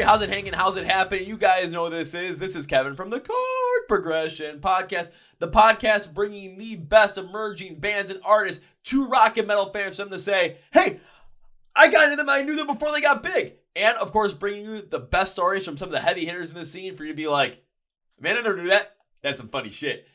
how's it hanging? How's it happening? You guys know what this is. This is Kevin from the Chord Progression Podcast. The podcast bringing the best emerging bands and artists to rock and metal fans. So I'm going to say, hey, I got into them. I knew them before they got big. And, of course, bringing you the best stories from some of the heavy hitters in the scene for you to be like, man, I never knew that. That's some funny shit.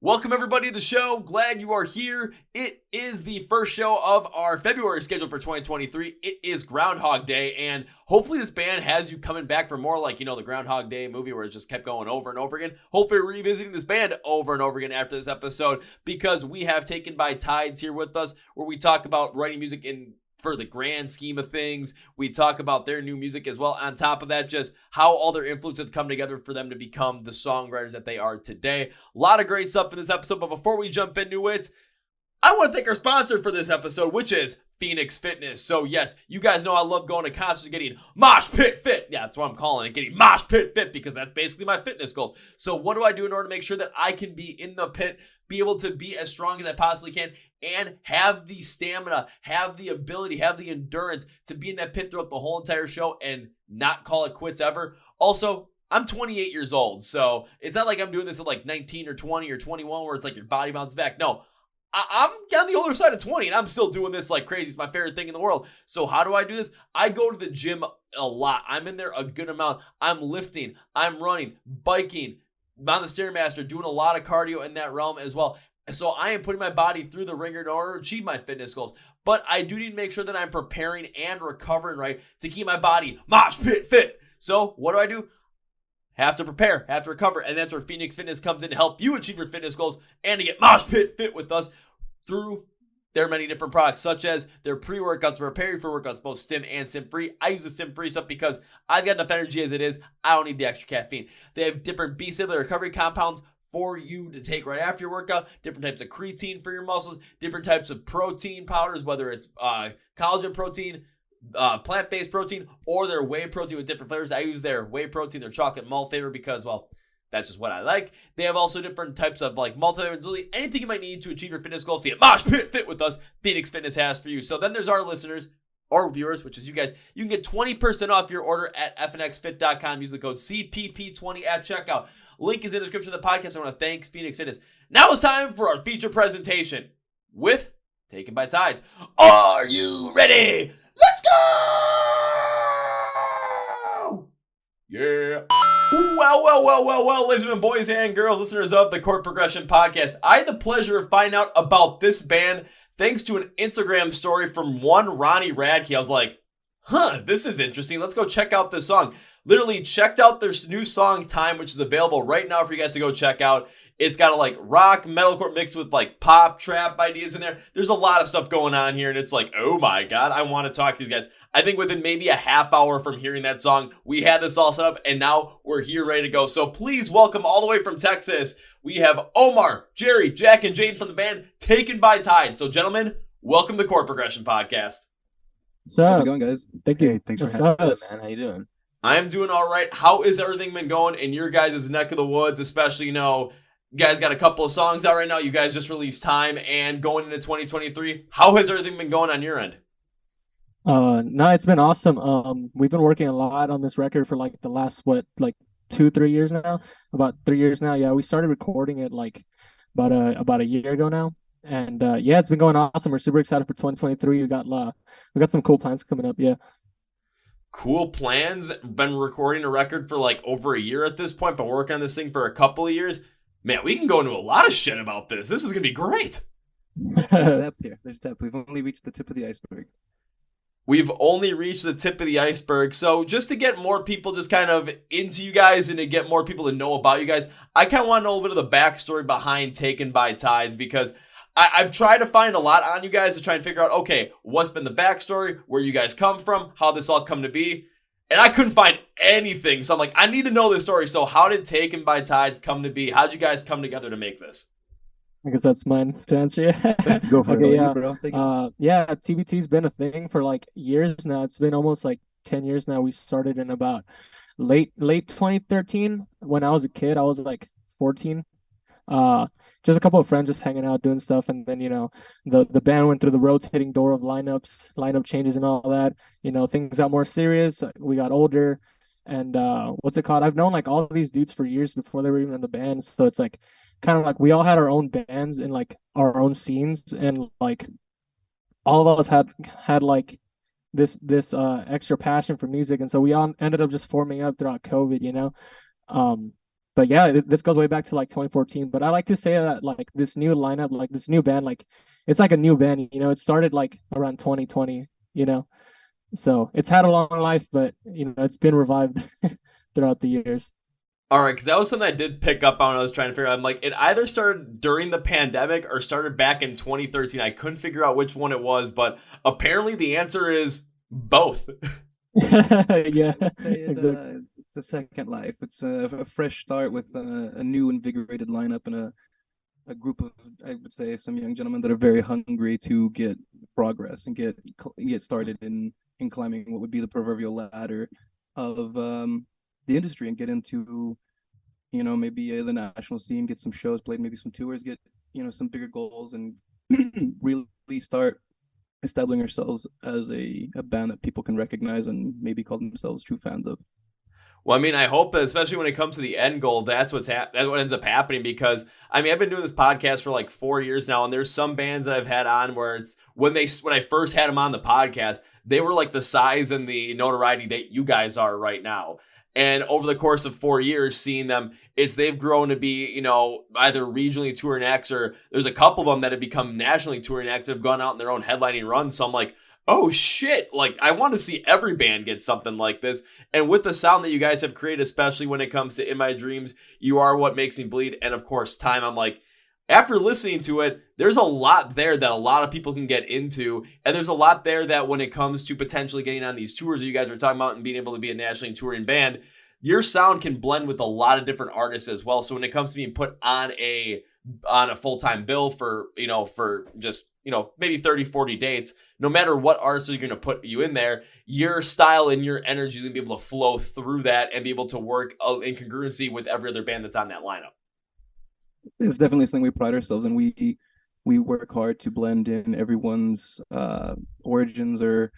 Welcome, everybody, to the show. Glad you are here. It is the first show of our February schedule for 2023. It is Groundhog Day, and hopefully this band has you coming back for more like, the Groundhog Day movie where it just kept going over and over again. Hopefully revisiting this band over and over again after this episode because we have Taken by Tides here with us where we talk about writing music for the grand scheme of things. We talk about their new music as well. On top of that, just how all their influences have come together for them to become the songwriters that they are today. A lot of great stuff in this episode, but before we jump into it, I want to thank our sponsor for this episode, which is Phoenix Fitness. So yes, you guys know I love going to concerts and getting mosh pit fit. Yeah, that's what I'm calling it, getting mosh pit fit, because that's basically my fitness goals. So what do I do in order to make sure that I can be in the pit, be able to be as strong as I possibly can, and have the stamina, have the ability, have the endurance to be in that pit throughout the whole entire show and not call it quits ever? Also, I'm 28 years old, so it's not like I'm doing this at like 19 or 20 or 21 where it's like your body bounces back. No, I'm on the older side of 20 and I'm still doing this like crazy. It's my favorite thing in the world. So how do I do this? I go to the gym a lot. I'm in there a good amount. I'm lifting, I'm running, biking, I'm on the Stairmaster, doing a lot of cardio in that realm as well. So I am putting my body through the ringer in order to achieve my fitness goals. But I do need to make sure that I'm preparing and recovering right to keep my body mosh pit fit. So what do? Have to prepare, have to recover, and that's where Phoenix Fitness comes in to help you achieve your fitness goals and to get mosh pit fit with us through their many different products, such as their pre-workouts to prepare you for workouts, both stim and stim-free. I use the stim-free stuff because I've got enough energy as it is. I don't need the extra caffeine. They have different B-stable recovery compounds for you to take right after your workout, different types of creatine for your muscles, different types of protein powders, whether it's collagen protein, plant-based protein, or their whey protein with different flavors. I use their whey protein, their chocolate malt flavor, because, well, that's just what I like. They have also different types of like multi-flavors, literally anything you might need to achieve your fitness goals. To get mosh pit fit with us, Phoenix Fitness has for you. So then there's our listeners or viewers, which is you guys. You can get 20% off your order at fnxfit.com. Use the code CPP20 at checkout. Link is in the description of the podcast. I want to thank Phoenix Fitness. Now it's time for our feature presentation with Taken by Tides. Are you ready? Let's go! Yeah. Well, ladies and gentlemen, boys and girls, listeners of the Chord Progression Podcast. I had the pleasure of finding out about this band thanks to an Instagram story from one Ronnie Radke. I was like, this is interesting. Let's go check out this song. Literally checked out their new song, Time, which is available right now for you guys to go check out. It's got a like rock, metalcore mixed with like pop, trap ideas in there. There's a lot of stuff going on here, and it's like, oh my God, I want to talk to you guys. I think within maybe a half hour from hearing that song, we had this all set up, and now we're here ready to go. So please welcome all the way from Texas, we have Omar, Jerry, Jack, and Jayden from the band Taken by Tide. So gentlemen, welcome to the Chord Progression Podcast. What's up? How's it going, guys? Thank you. Hey, thanks What's for having up? us, man. How you doing? I'm doing all right. How has everything been going in your guys' neck of the woods, especially, you guys got a couple of songs out right now. You guys just released Time and going into 2023. How has everything been going on your end? No, it's been awesome. We've been working a lot on this record for like the last 2-3 years now. About 3 years now. Yeah, we started recording it like about a year ago now. And yeah, it's been going awesome. We're super excited for 2023. We got some cool plans coming up. Yeah. Cool plans. Been recording a record for like over a year at this point, but working on this thing for a couple of years. Man, we can go into a lot of shit about this. This is going to be great. There's depth here. There's depth. We've only reached the tip of the iceberg. We've only reached the tip of the iceberg. So just to get more people just kind of into you guys and to get more people to know about you guys, I kind of want to know a little bit of the backstory behind Taken by Tides, because I've tried to find a lot on you guys to try and figure out, okay, what's been the backstory, where you guys come from, how this all come to be. And I couldn't find anything. So I'm like, I need to know this story. So how did Taken by Tides come to be? How'd you guys come together to make this? I guess that's mine to answer. Yeah. Go for Okay, it, yeah. bro. Yeah, TBT's been a thing for like years now. It's been almost like 10 years now. We started in about late 2013. When I was a kid, I was like 14. Just a couple of friends just hanging out doing stuff, and then the band went through the rotating door of lineup changes and all that. Things got more serious. We got older, And what's it called? I've known like all of these dudes for years before they were even in the band. So it's like kind of like we all had our own bands and like our own scenes, and like all of us had like this extra passion for music, and so we all ended up just forming up throughout COVID, you know. Um, but yeah, this goes way back to like 2014. But I like to say that like this new lineup, like this new band, like it's like a new band, you know. It started like around 2020, you know. So it's had a long life, but you know, it's been revived throughout the years. All right, because that was something I did pick up on when I was trying to figure out. I'm like, it either started during the pandemic or started back in 2013. I couldn't figure out which one it was, but apparently the answer is both. Yeah, I'd say exactly. it's a second life. It's a fresh start with a new invigorated lineup and a group of, I would say, some young gentlemen that are very hungry to get progress and get started in climbing what would be the proverbial ladder of the industry and get into, you know, maybe the national scene, get some shows played, maybe some tours, get, you know, some bigger goals, and really start establishing ourselves as a band that people can recognize and maybe call themselves true fans of. Well, I mean, I hope that especially when it comes to the end goal, that's what ends up happening. Because I mean, I've been doing this podcast for like 4 years now, and there's some bands that I've had on where it's when I first had them on the podcast, they were like the size and the notoriety that you guys are right now. And over the course of 4 years, seeing them, they've grown to be, you know, either regionally touring acts, or there's a couple of them that have become nationally touring acts that have gone out in their own headlining runs. So I'm like, oh shit, like I want to see every band get something like this. And with the sound that you guys have created, especially when it comes to In My Dreams, You Are What Makes Me Bleed, and of course Time, I'm like, after listening to it, there's a lot there that a lot of people can get into, and there's a lot there that when it comes to potentially getting on these tours that you guys are talking about and being able to be a nationally touring band, your sound can blend with a lot of different artists as well. So when it comes to being put on a full-time bill for, you know, for just, you know, maybe 30, 40 dates, no matter what artists are going to put you in there, your style and your energy is going to be able to flow through that and be able to work in congruency with every other band that's on that lineup. It's definitely something we pride ourselves in. We work hard to blend in everyone's origins or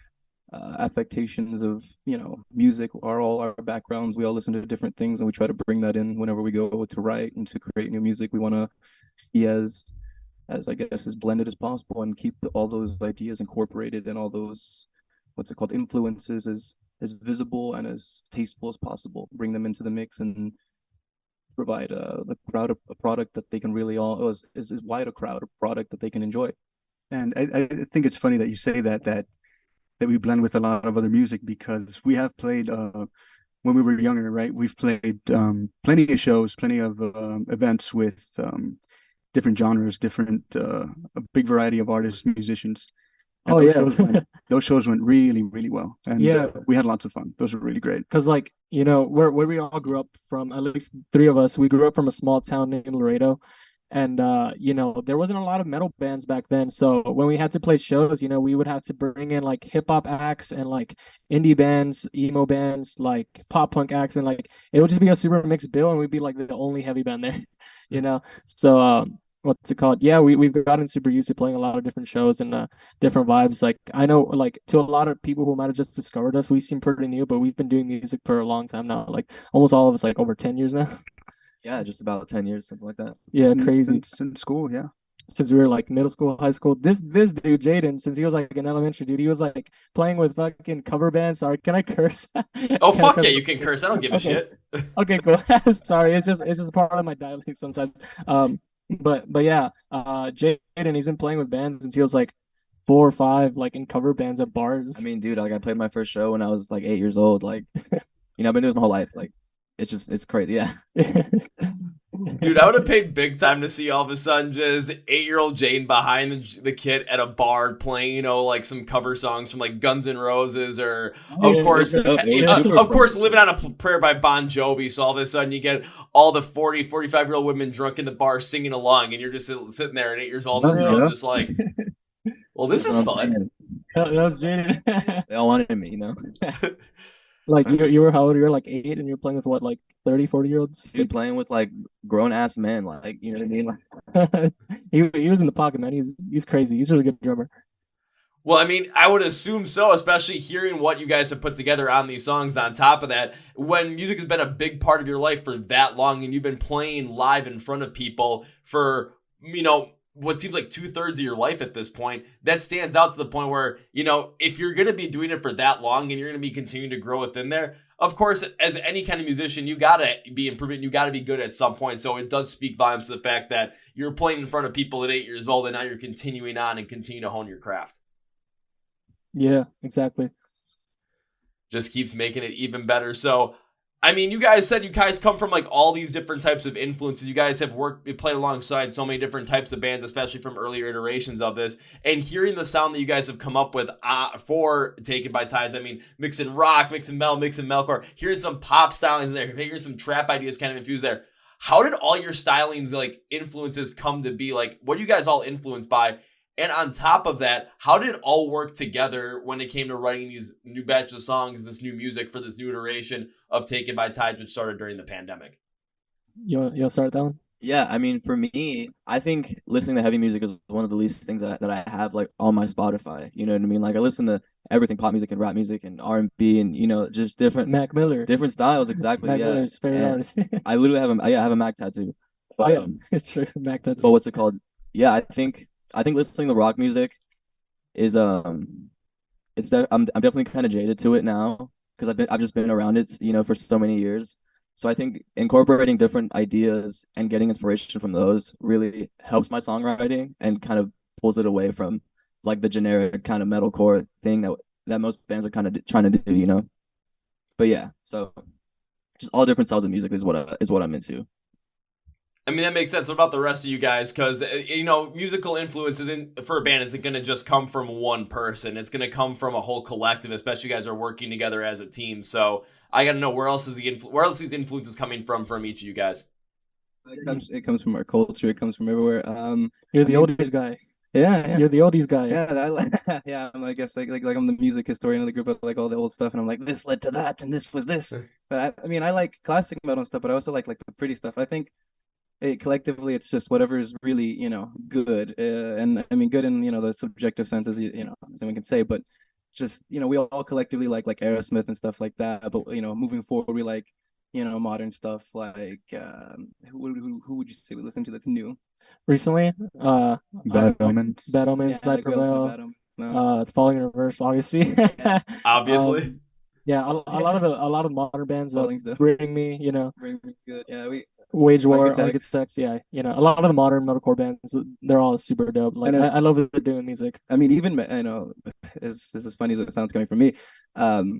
affectations of, you know, music, are all our backgrounds. We all listen to different things, and we try to bring that in whenever we go to write and to create new music. We want to be as I guess as blended as possible and keep all those ideas incorporated and all those, what's it called, influences as visible and as tasteful as possible. Bring them into the mix and provide the crowd a product that they can really all as wide a crowd a product that they can enjoy. And I think it's funny that you say that we blend with a lot of other music, because we have played when we were younger, right? We've played plenty of shows, plenty of events with different genres, different a big variety of artists, musicians. And Oh yeah. those shows went really, really well, and Yeah. we had lots of fun. Those were really great. Because like, you know, where we all grew up from, at least three of us, we grew up from a small town named Laredo. And you know, there wasn't a lot of metal bands back then. So when we had to play shows, you know, we would have to bring in like hip hop acts and like indie bands, emo bands, like pop punk acts, and like it would just be a super mixed bill, and we'd be like the only heavy band there, you know. So what's it called? Yeah, we've gotten super used to playing a lot of different shows and different vibes. Like I know, like to a lot of people who might have just discovered us, we seem pretty new, but we've been doing music for a long time now. Like almost all of us, like over 10 years now. Yeah, just about 10 years, something like that. Yeah, crazy. Since school, yeah. Since we were like middle school, high school. This dude, Jayden, since he was like an elementary dude, he was like playing with fucking cover bands. Sorry, can I curse? Oh fuck yeah, you can curse. I don't give a shit. Okay, cool. Sorry, it's just part of my dialect sometimes. But yeah, Jayden, he's been playing with bands since he was like 4 or 5, like in cover bands at bars. I mean, dude, like I played my first show when I was like 8 years old. Like, you know, I've been doing this my whole life. Like, it's crazy. Yeah. Dude, I would have paid big time to see all of a sudden just 8-year-old Jayden behind the kit at a bar playing, you know, like some cover songs from like Guns N' Roses, or of course, Living on a Prayer by Bon Jovi. So all of a sudden you get all the 40, 45-year-old women drunk in the bar singing along, and you're just sitting there at 8 years old, and just like, well, this is fun. That was Jayden. They all wanted me, you know. Like you were how old? You were like 8, and you're playing with what, like 30, 40-year-olds? Dude, playing with like grown ass men, like, you know what I mean? Like, he was in the pocket, man. He's crazy. He's a really good drummer. Well, I mean, I would assume so, especially hearing what you guys have put together on these songs. On top of that, when music has been a big part of your life for that long and you've been playing live in front of people for, what seems like 2/3 of your life at this point, that stands out to the point where, if you're going to be doing it for that long and you're going to be continuing to grow within there, of course, as any kind of musician, you got to be improving. You got to be good at some point. So it does speak volumes to the fact that you're playing in front of people at 8 years old and now you're continuing on and continue to hone your craft. Yeah, exactly. Just keeps making it even better. So, I mean, you guys said you guys come from like all these different types of influences. You guys have played alongside so many different types of bands, especially from earlier iterations of this. And hearing the sound that you guys have come up with for Taken by Tides, I mean, mixing rock, mixing metal, mixing metalcore, hearing some pop stylings in there, hearing some trap ideas kind of infused there. How did all your stylings, like influences, come to be? Like, what are you guys all influenced by? And on top of that, how did it all work together when it came to writing these new batches of songs, this new music for this new iteration of Taken by Tides, which started during the pandemic? You'll start that one? Yeah, I mean, for me, I think listening to heavy music is one of the least things that I have like on my Spotify. You know what I mean? Like I listen to everything, pop music and rap music and R&B and just different Mac Miller. different styles. Exactly. Mac Yeah. Miller's favorite And artist. I literally have a Mac tattoo. Oh, yeah. Um, It's true. Mac tattoo. but what's it called? Yeah, I think listening to rock music is I'm definitely kind of jaded to it now because I've just been around it, for so many years. So I think incorporating different ideas and getting inspiration from those really helps my songwriting and kind of pulls it away from like the generic kind of metalcore thing that most bands are kind of trying to do. But yeah, so just all different styles of music is what I'm into. I mean, that makes sense. What about the rest of you guys? Because, musical influences for a band isn't going to just come from one person. It's going to come from a whole collective, especially you guys are working together as a team. So I got to know where else these influences coming from each of you guys? It comes from our culture. It comes from everywhere. You're the oldies guy. Yeah. You're the oldies guy. Yeah, yeah. I guess like I'm the music historian of the group. I like all the old stuff, and I'm like, this led to that, and this was this. But I mean, I like classic metal and stuff, but I also like the pretty stuff. I think collectively, it's just whatever is really good, and I mean good in the subjective sense as as anyone can say, but just we all collectively like Aerosmith and stuff like that. But moving forward, we like modern stuff like who would you say we listen to that's new Recently, Bad Omens. Bad Omens, Yeah, Cypher go listen to Bell, Bad Omens now. Falling in Reverse, obviously. Obviously. Yeah, a lot of modern bands Falling's the bring me, Ring's good. Yeah, we Wage War, Architects. Architects, yeah, a lot of the modern metalcore bands, they're all super dope. Like And I love that they're doing music. I mean, even I know, this is funny as it sounds coming from me.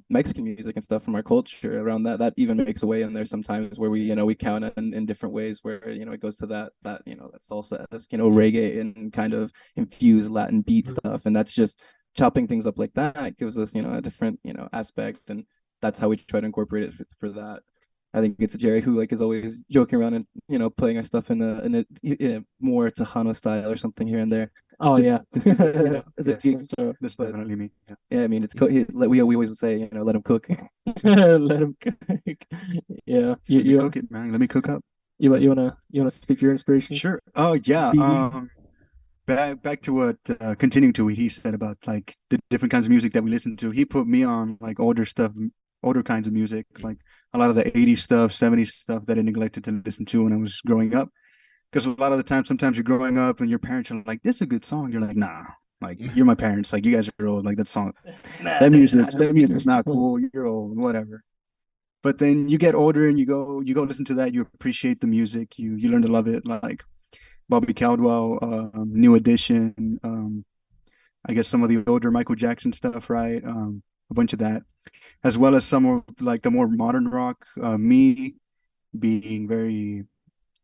Mexican music and stuff from our culture around that even makes a way in there sometimes where we count it in different ways where it goes to that that salsa, reggae and kind of infused Latin beat stuff, and that's just chopping things up like that gives us a different aspect, and that's how we try to incorporate it for that. I think it's Jerry who is always joking around and playing our stuff in a more Tejano style or something here and there. Oh yeah, Just as a Yes. gig. That's But definitely me. Yeah. yeah, I mean it's we always say let him cook. let him cook. Yeah, Let me you cook it, man. Let me cook up. wanna speak your inspiration? Sure. Oh yeah. BB. Back to what continuing to what he said about like the different kinds of music that we listen to. He put me on like older stuff, older kinds of music, like a lot of the 80s stuff, 70s stuff that I neglected to listen to when I was growing up. Because a lot of the time, sometimes you're growing up and your parents are like, "This is a good song." You're like, "Nah, like you're my parents. Like you guys are old. Like that song, that music's not cool. You're old, whatever." But then you get older and you go listen to that. You appreciate the music. You learn to love it. Like Bobby Caldwell, New Edition. I guess some of the older Michael Jackson stuff, right? A bunch of that, as well as some of like the more modern rock. Being very,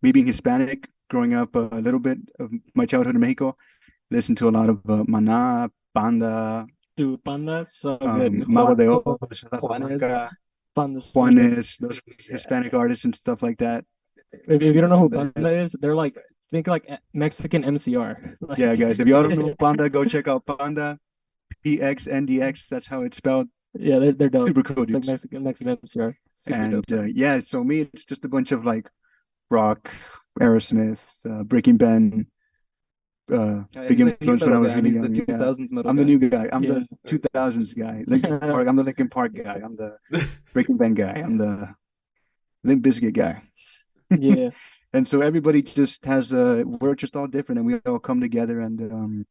me being Hispanic, growing up a little bit of my childhood in Mexico, listened to a lot of Maná, Panda, Dude, Panda's so good. Mago de Oz, Juanes. Blanca, Panda's so good. Juanes, those Hispanic artists and stuff like that. If you don't know who Panda is, they're like think like Mexican MCR. Like, Yeah, guys, if y'all don't know Panda, go check out Panda, PXNDX. That's how it's spelled. yeah, they're dope. Super cool It's like dudes. Mexican MCR. Super And dope. yeah, so me, it's just a bunch of like rock, Aerosmith, Breaking Ben, big influence when I was really He's young. the 2000s metal I'm the guy. new guy. I'm Yeah. the 2000s guy. Linkin Park. I'm the Linkin Park guy. I'm the Breaking Band guy. I'm the Limp Bizkit guy. Yeah. And so everybody just has we're just all different, and we all come together. And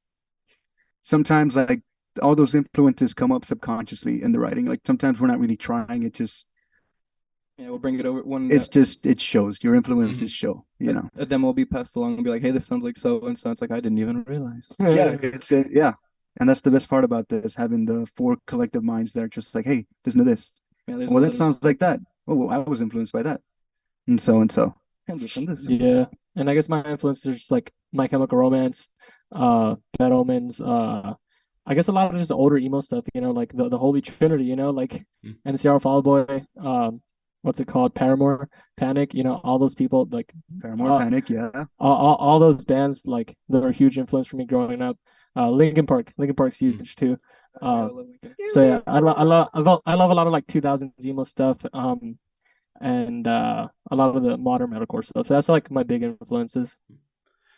sometimes like all those influences come up subconsciously in the writing. Like sometimes we're not really trying. It just We'll bring it over one. it shows. Your influences show. You know. A demo will be passed along and be like, "Hey, this sounds like so and so." It's like I didn't even realize. Yeah, it's yeah, and that's the best part about this, having the four collective minds that are just like, hey, listen to this. Yeah, there's Well, that sounds like that. Oh, well, I was influenced by that, and so and so. And listen to this. Yeah. And I guess my influences are just like My Chemical Romance, Bad Omens, I guess a lot of just older emo stuff, like the Holy Trinity, like NCR Fall Out Boy, what's it called? Paramore, Panic, all those people, like Paramore, Panic, yeah. all those bands, like that are a huge influence for me growing up. Linkin Park's huge too. So yeah, I love a lot of like 2000s emo stuff. And a lot of the modern metalcore stuff. So that's like my big influences.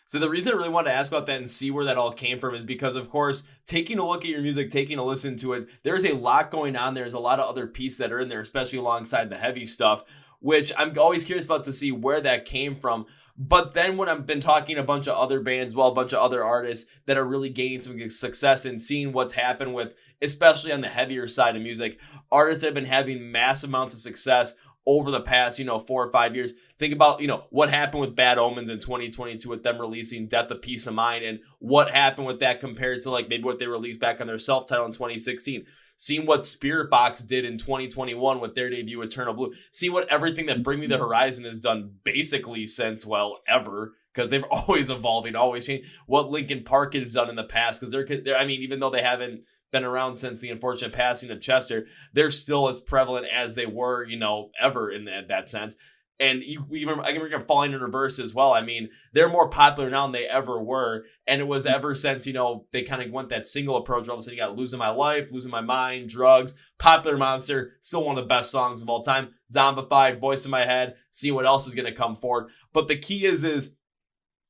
So the reason I really wanted to ask about that and see where that all came from is because, of course, taking a look at your music, taking a listen to it, there's a lot going on. There's a lot of other pieces that are in there, especially alongside the heavy stuff, which I'm always curious about to see where that came from. But then when I've been talking to a bunch of other bands, a bunch of other artists that are really gaining some success and seeing what's happened with, especially on the heavier side of music, artists that have been having mass amounts of success over the past, 4 or 5 years. Think about, what happened with Bad Omens in 2022 with them releasing Death of Peace of Mind, and what happened with that compared to like maybe what they released back on their self-title in 2016. Seeing what Spirit Box did in 2021 with their debut Eternal Blue. See what everything that Bring Me the Horizon has done basically since, ever, because they've always evolving, always changing. What Linkin Park has done in the past, because they're, even though they haven't been around since the unfortunate passing of Chester, they're still as prevalent as they were, ever in that sense. And I can Falling in Reverse as well. They're more popular now than they ever were. And it was ever since, they kind of went that single approach. All of a sudden you got Losing My Life, Losing My Mind, Drugs, Popular Monster, still one of the best songs of all time. Zombified, Voice in My Head, see what else is going to come forward. But the key is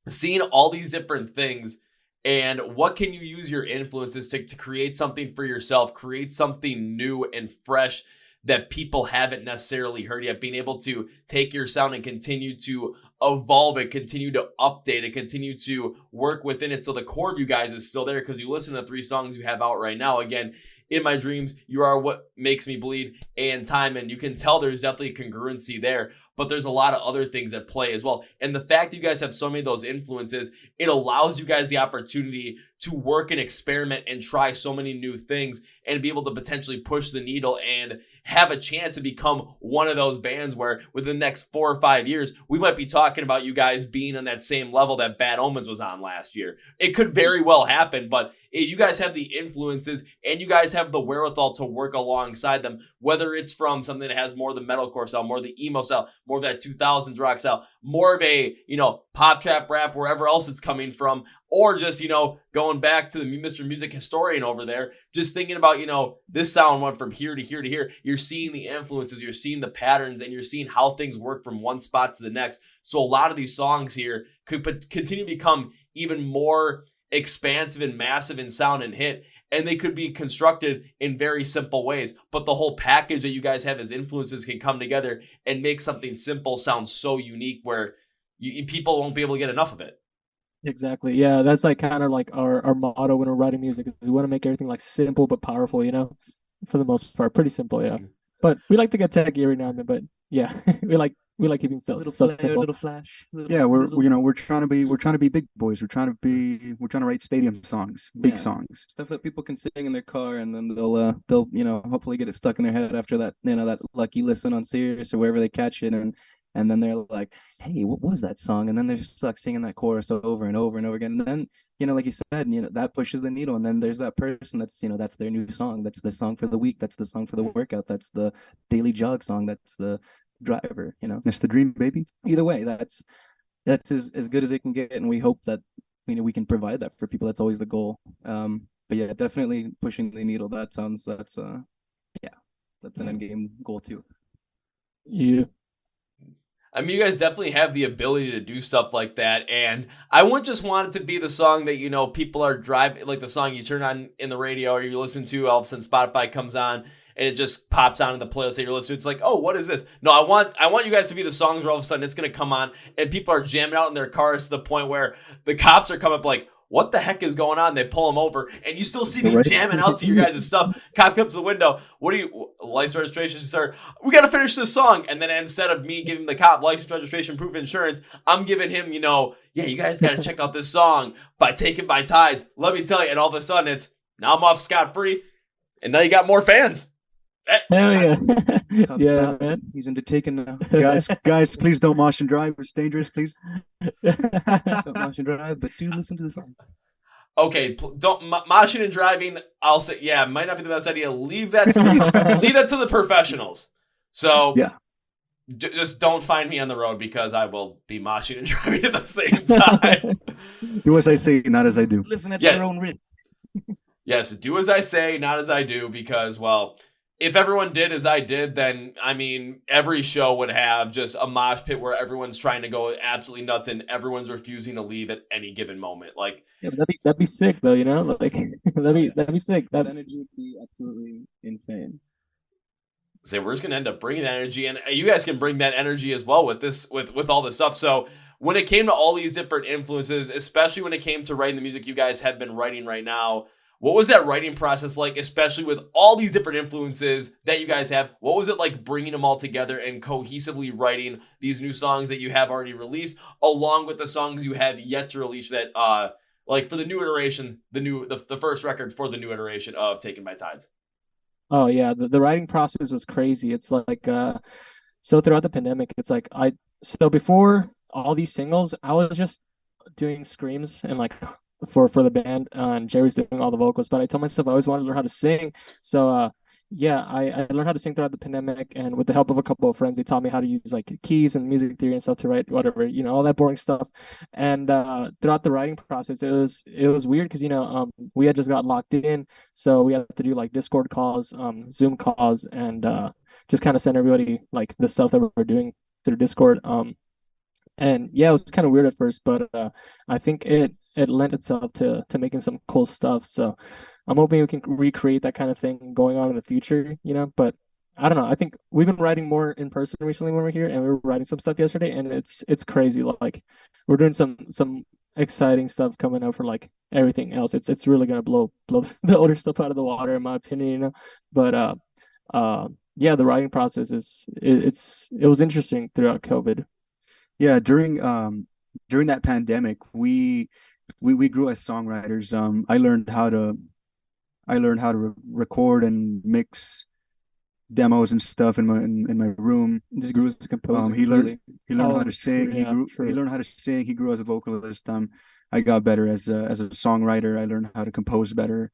seeing all these different things. And what can you use your influences to create something for yourself, create something new and fresh that people haven't necessarily heard yet, being able to take your sound and continue to evolve it, continue to update it, continue to work within it. So the core of you guys is still there because you listen to the 3 songs you have out right now. Again, In My Dreams, You Are What Makes Me Bleed, and Time. And you can tell there's definitely congruency there, but there's a lot of other things at play as well. And the fact that you guys have so many of those influences, it allows you guys the opportunity to work and experiment and try so many new things and be able to potentially push the needle and have a chance to become one of those bands where within the next 4 or 5 years, we might be talking about you guys being on that same level that Bad Omens was on last year. It could very well happen, but you guys have the influences and you guys have the wherewithal to work alongside them, whether it's from something that has more of the metalcore style, more of the emo style, more of that 2000s rock style, more of a, pop, trap, rap, wherever else it's coming from, or just, going back to the Mr. Music historian over there, just thinking about, this sound went from here to here to here. You're seeing the influences, you're seeing the patterns, and you're seeing how things work from one spot to the next. So a lot of these songs here could continue to become even more expansive and massive in sound and hit, and they could be constructed in very simple ways. But the whole package that you guys have as influences can come together and make something simple sound so unique where people won't be able to get enough of it. Exactly. Yeah, that's like kind of like our motto when we're writing music is we want to make everything like simple but powerful, for the most part. Pretty simple, yeah. But we like to get techy every now and then, but yeah, we like keeping stuff simple. Little flash. Yeah, we're trying to be big boys. We're trying to write stadium songs, big songs, stuff that people can sing in their car, and then they'll hopefully get it stuck in their head after that that lucky listen on Sirius or wherever they catch it, and then they're like, hey, what was that song? And then they're just stuck singing that chorus over and over and over again. And then, like you said, that pushes the needle. And then there's that person that's, that's their new song. That's the song for the week. That's the song for the workout. That's the daily jog song. That's the driver, That's the dream, baby. Either way, that's as good as it can get. And we hope that, we can provide that for people. That's always the goal. But yeah, definitely pushing the needle. That's an end game goal too. Yeah. I mean, you guys definitely have the ability to do stuff like that, and I wouldn't just want it to be the song that, you know, people are driving, like the song you turn on in the radio or you listen to, all of a sudden Spotify comes on and it just pops on in the playlist that you're listening to. It's like, oh, what is this? No, I want you guys to be the songs where all of a sudden it's gonna come on and people are jamming out in their cars to the point where the cops are coming up like, what the heck is going on? They pull them over, and you still see me jamming out to your guys' stuff. Cop comes to the window. What do you, license registration, sir? We got to finish this song. And then instead of me giving the cop license registration, proof of insurance, I'm giving him, you know, yeah, you guys got to check out this song by Taken by Tides. Let me tell you. And all of a sudden, it's, now I'm off scot-free, and now you got more fans. Hell yeah. Yeah, man. He's into taking now. Guys, please don't mosh and drive. It's dangerous, please. Don't mosh and drive, but do listen to the song. Okay, don't moshing and driving. I'll say, yeah, might not be the best idea. Leave that to the professionals. So Yeah. Just don't find me on the road because I will be moshing and driving at the same time. Do as I say, not as I do. Listen at Yeah. your own risk. Yes, do as I say, not as I do, because, well, if everyone did as I did, then, I mean, every show would have just a mosh pit where everyone's trying to go absolutely nuts and everyone's refusing to leave at any given moment. Like, Yeah, but that'd be sick though, you know? Like that'd be sick. That Energy would be absolutely insane. say we're just gonna end up bringing that energy, and you guys can bring that energy as well with this, with all this stuff. So when it came to all these different influences, especially when it came to writing the music you guys have been writing right now, what was that writing process like, especially with all these different influences that you guys have? What was it like bringing them all together and cohesively writing these new songs that you have already released, along with the songs you have yet to release that, like for the new iteration, the first record for the new iteration of Taken by Tides? Oh yeah, the writing process was crazy. It's like so throughout the pandemic, it's like so before all these singles, I was just doing screams and like for the band, and Jerry's doing all the vocals. But I told myself I always wanted to learn how to sing. So yeah, I learned how to sing throughout the pandemic, and with the help of a couple of friends, they taught me how to use like keys and music theory and stuff to write whatever, you know, all that boring stuff. And throughout the writing process, it was weird because, you know, we had just got locked in, so we had to do like Discord calls, Zoom calls, and just kind of send everybody like the stuff that we're doing through Discord. And yeah, it was kind of weird at first, but I think it lent itself to making some cool stuff. So I'm hoping we can recreate that kind of thing going on in the future, you know. But I don't know. I think we've been writing more in person recently when we're here, and we were writing some stuff yesterday, and it's crazy. Like we're doing some exciting stuff coming up for like everything else. It's really gonna blow the older stuff out of the water, in my opinion, you know. But yeah, the writing process it was interesting throughout COVID. Yeah, during that pandemic, we grew as songwriters. I learned how to record and mix demos and stuff in my room. Just grew as a composer. He learned how to sing. Yeah, He learned how to sing. He grew as a vocalist. I got better as a songwriter. I learned how to compose better.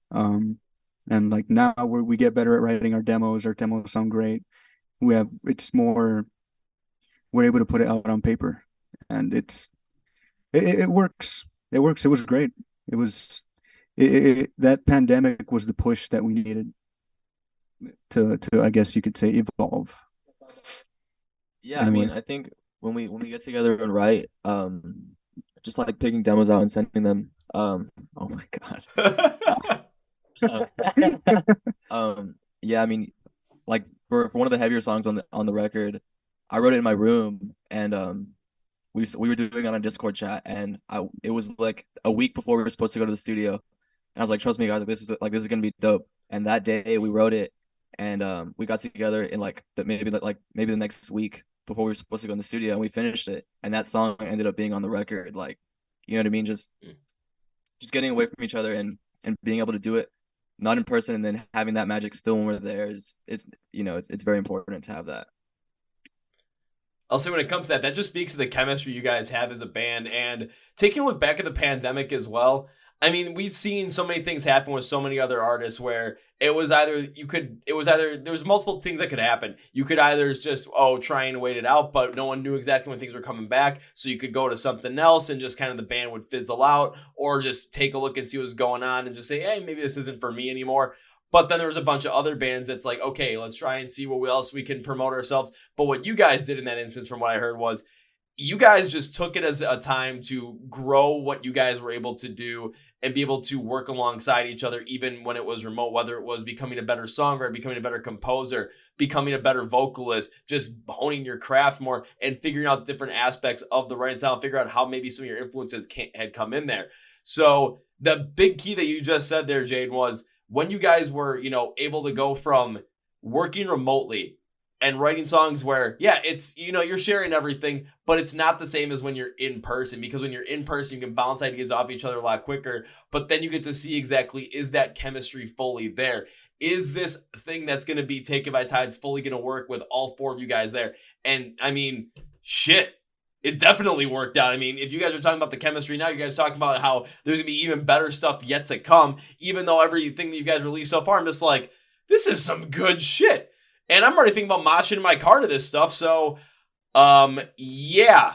And like now we get better at writing our demos. Our demos sound great. We're able to put it out on paper, and it works. It works. It was great. It was that pandemic was the push that we needed to I guess you could say evolve. Yeah, I mean, I think when we get together and write, just like picking demos out and sending them. Oh my God. Yeah, I mean, like for one of the heavier songs on the record, I wrote it in my room, and we were doing it on a Discord chat, and it was like a week before we were supposed to go to the studio, and I was like, trust me guys, like this is gonna be dope. And that day we wrote it, and we got together in maybe the next week before we were supposed to go in the studio, and we finished it, and that song ended up being on the record. Like, you know what I mean? Just getting away from each other and being able to do it not in person, and then having that magic still when we're there it's very important to have that. I'll say when it comes to that just speaks to the chemistry you guys have as a band. And taking a look back at the pandemic as well, I mean, we've seen so many things happen with so many other artists where there was multiple things that could happen. You could either just, try and wait it out, but no one knew exactly when things were coming back. So you could go to something else and just kind of the band would fizzle out, or just take a look and see what's going on and just say, hey, maybe this isn't for me anymore. But then there was a bunch of other bands that's like, okay, let's try and see what else we can promote ourselves. But what you guys did in that instance, from what I heard, was you guys just took it as a time to grow what you guys were able to do and be able to work alongside each other, even when it was remote, whether it was becoming a better songwriter, becoming a better composer, becoming a better vocalist, just honing your craft more and figuring out different aspects of the writing style, figure out how maybe some of your influences had come in there. So the big key that you just said there, Jayden, was when you guys were, able to go from working remotely and writing songs where, yeah, it's, you're sharing everything, but it's not the same as when you're in person, because when you're in person, you can bounce ideas off each other a lot quicker, but then you get to see exactly, is that chemistry fully there? Is this thing that's going to be Taken by Tides fully going to work with all four of you guys there? And I mean, shit, it definitely worked out. I mean, if you guys are talking about the chemistry now, you guys talking about how there's going to be even better stuff yet to come, even though everything that you guys released so far, I'm just like, this is some good shit. And I'm already thinking about moshing my car to this stuff. So, yeah.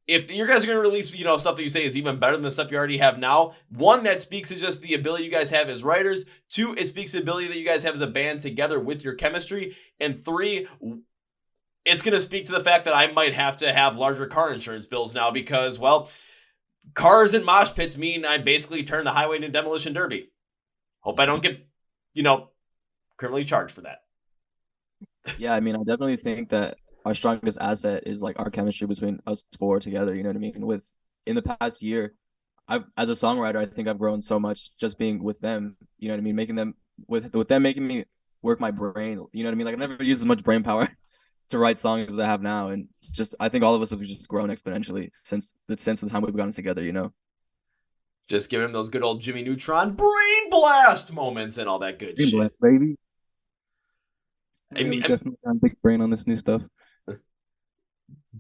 If you guys are going to release, stuff that you say is even better than the stuff you already have now, one, that speaks to just the ability you guys have as writers. Two, it speaks to the ability that you guys have as a band together with your chemistry. And three, it's going to speak to the fact that I might have to have larger car insurance bills now because, well, cars and mosh pits mean I basically turn the highway into demolition derby. Hope I don't get, criminally charged for that. Yeah, I mean, I definitely think that our strongest asset is like our chemistry between us four together. You know what I mean? In the past year, as a songwriter, I think I've grown so much just being with them. You know what I mean? Making them with them making me work my brain. You know what I mean? Like I've never used as much brain power to write songs as I have now, and just I think all of us have just grown exponentially since the time we've gotten together. Just giving him those good old Jimmy Neutron brain blast moments and all that good Brain shit. blast, baby. I mean, definitely on big brain on this new stuff.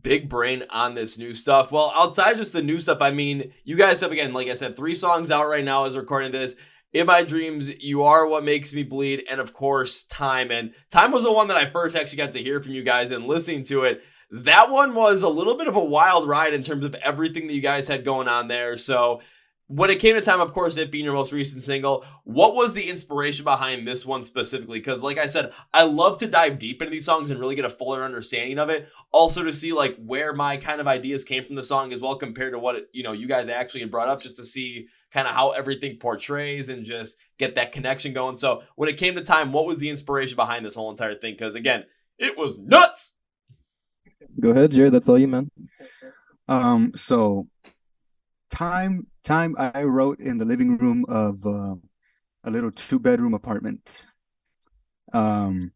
Big brain on this new stuff. Well, outside just the new stuff, I mean, you guys have, again, like I said, 3 songs out right now as recording this. In My Dreams, You Are What Makes Me Bleed, and of course, Time. And Time was the one that I first actually got to hear from you guys, and listening to it, that one was a little bit of a wild ride in terms of everything that you guys had going on there. So when it came to Time, of course, it being your most recent single, what was the inspiration behind this one specifically? Because like I said, I love to dive deep into these songs and really get a fuller understanding of it. Also to see like where my kind of ideas came from the song as well compared to what you guys actually had brought up, just to see kind of how everything portrays and just get that connection going. So when it came to Time, what was the inspiration behind this whole entire thing? Because again, it was nuts. Go ahead, Jared. That's all you, man. So Time I wrote in the living room of a little 2-bedroom apartment. And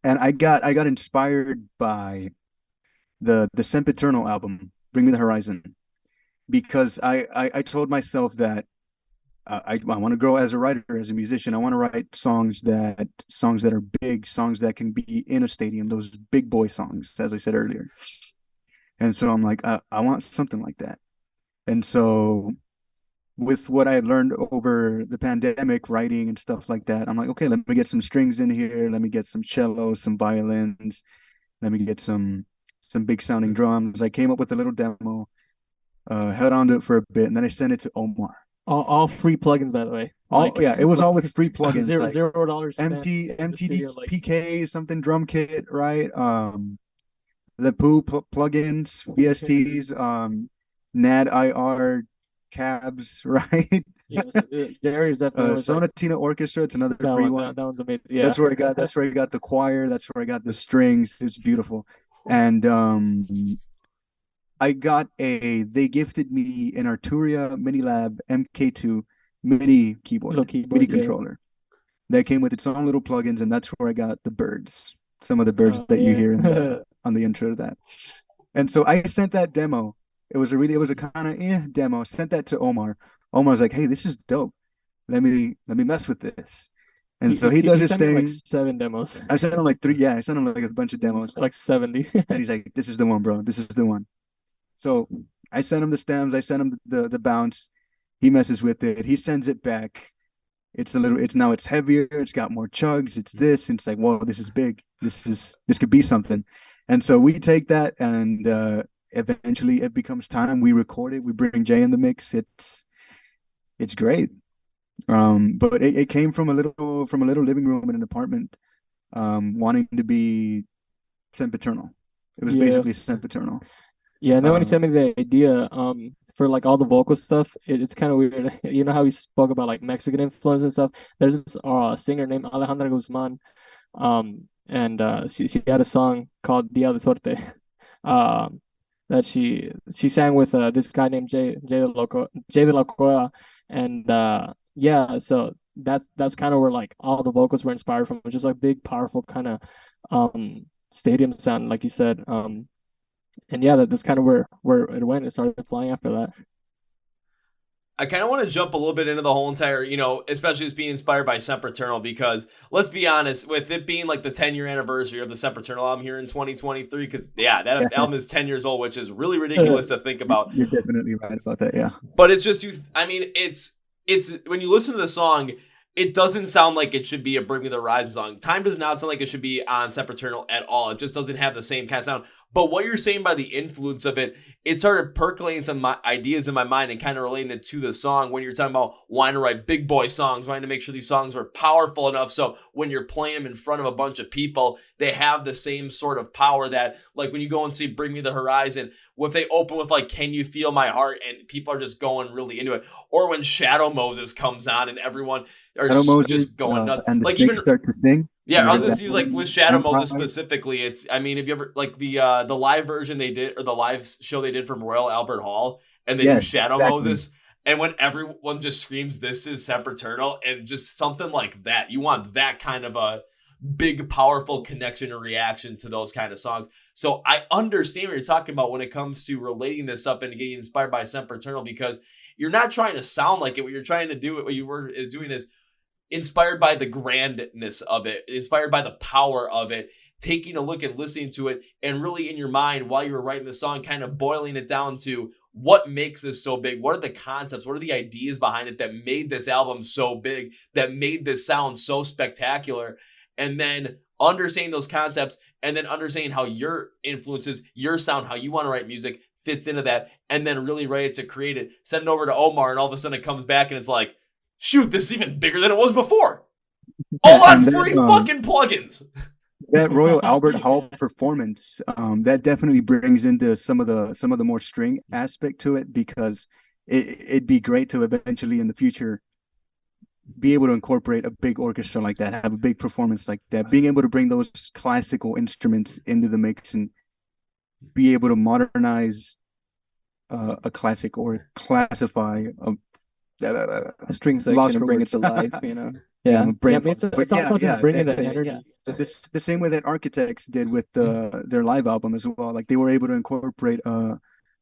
I got inspired by the Sempiternal album, Bring Me the Horizon, because I told myself that I want to grow as a writer, as a musician. I want to write songs that are big, songs that can be in a stadium, those big boy songs, as I said earlier. And so I'm like, I want something like that. And so with what I had learned over the pandemic, writing and stuff like that, I'm like, okay, let me get some strings in here. Let me get some cellos, some violins. Let me get some big sounding drums. I came up with a little demo, held on to it for a bit, and then I sent it to Omar. All free plugins, by the way. It was all with free plugins. $0 MTD PK, something drum kit, right? The Poo plugins, VSTs, NAD IR cabs, right? Jerry's definitely Sonatina Orchestra. It's another free one. That one's amazing. Yeah, that's where I got the choir. That's where I got the strings. It's beautiful. And they gifted me an Arturia Minilab MK2 MIDI keyboard, MIDI controller that came with its own little plugins, and that's where I got the birds. Some of the birds that you hear on the intro to that. And so I sent that demo. It was a kind of demo. Sent that to Omar. Omar's like, "Hey, this is dope. Let me mess with this." And so he does his thing. Like 7 demos. I sent him like 3. Yeah, I sent him like a bunch of demos. Like 70. And he's like, "This is the one, bro. This is the one." So I sent him the stems. I sent him the bounce. He messes with it. He sends it back. It's heavier. It's got more chugs. It's this. And it's like, whoa, this is big. This could be something. And so we take that, and eventually it becomes Time. We record it. We bring Jay in the mix. It's great. But it came from a little living room in an apartment, wanting to be Sempiternal. It was Yeah. basically Sempiternal. Yeah, and then when he Uh, sent me the idea, for like all the vocal stuff, it's kind of weird. You know how he spoke about like Mexican influence and stuff? There's this singer named Alejandra Guzman, and she had a song called Dia de Suerte, um, that she sang with this guy named Jay de la Cueva, and yeah, so that's kind of where like all the vocals were inspired from, just like big, powerful kind of stadium sound, like you said, and yeah, that's kind of where it went. It started flying after that. I kind of want to jump a little bit into the whole entire, especially as being inspired by Sempiternal, because let's be honest, with it being like the 10-year anniversary of the Sempiternal album here in 2023, because yeah, that album is 10 years old, which is really ridiculous to think about. you're definitely right about that. Yeah. But it's just I mean, it's when you listen to the song, it doesn't sound like it should be a Bring Me the Horizon song. Time does not sound like it should be on Sempiternal at all. It just doesn't have the same kind of sound. But what you're saying by the influence of it, it started percolating some ideas in my mind and kind of relating it to the song when you're talking about wanting to write big boy songs, wanting to make sure these songs were powerful enough so when you're playing them in front of a bunch of people, they have the same sort of power that, like when you go and see Bring Me the Horizon, if they open with like Can You Feel My Heart and people are just going really into it, or when Shadow Moses comes on and everyone are just going nuts, and the like snakes even start to sing. yeah, I was Remember gonna that see like one? with Shadow Moses Empire? specifically. It's, I mean, if you ever like the live version they did, or the live show they did from Royal Albert Hall, and they do Yes, Shadow exactly. Moses, and when everyone just screams "This is Sempiternal" and just something like that, you want that kind of a big, powerful connection or reaction to those kind of songs. So I understand what you're talking about when it comes to relating this up and getting inspired by Sempiternal, because you're not trying to sound like it. What you're trying to do, what you were is doing is inspired by the grandness of it, inspired by the power of it, taking a look and listening to it, and really in your mind while you were writing the song, kind of boiling it down to what makes this so big? What are the concepts? What are the ideas behind it that made this album so big, that made this sound so spectacular? And then understanding those concepts, and then understanding how your influences, your sound, how you want to write music fits into that, and then really write it to create it. Send it over to Omar, and all of a sudden it comes back and it's like, shoot, this is even bigger than it was before. Yeah, All on and free fucking plugins. that Royal Albert Hall performance, that definitely brings into some of the more string aspect to it, because it'd be great to eventually in the future be able to incorporate a big orchestra like that, have a big performance like that, being able to bring those classical instruments into the mix and be able to modernize a classic or classify A string lost section for and bring it words. to life, you know. Yeah, Yeah. Yeah, I mean, it's all about just bringing that energy. yeah. This the same way that Architects did with their live album as well. Like they were able to incorporate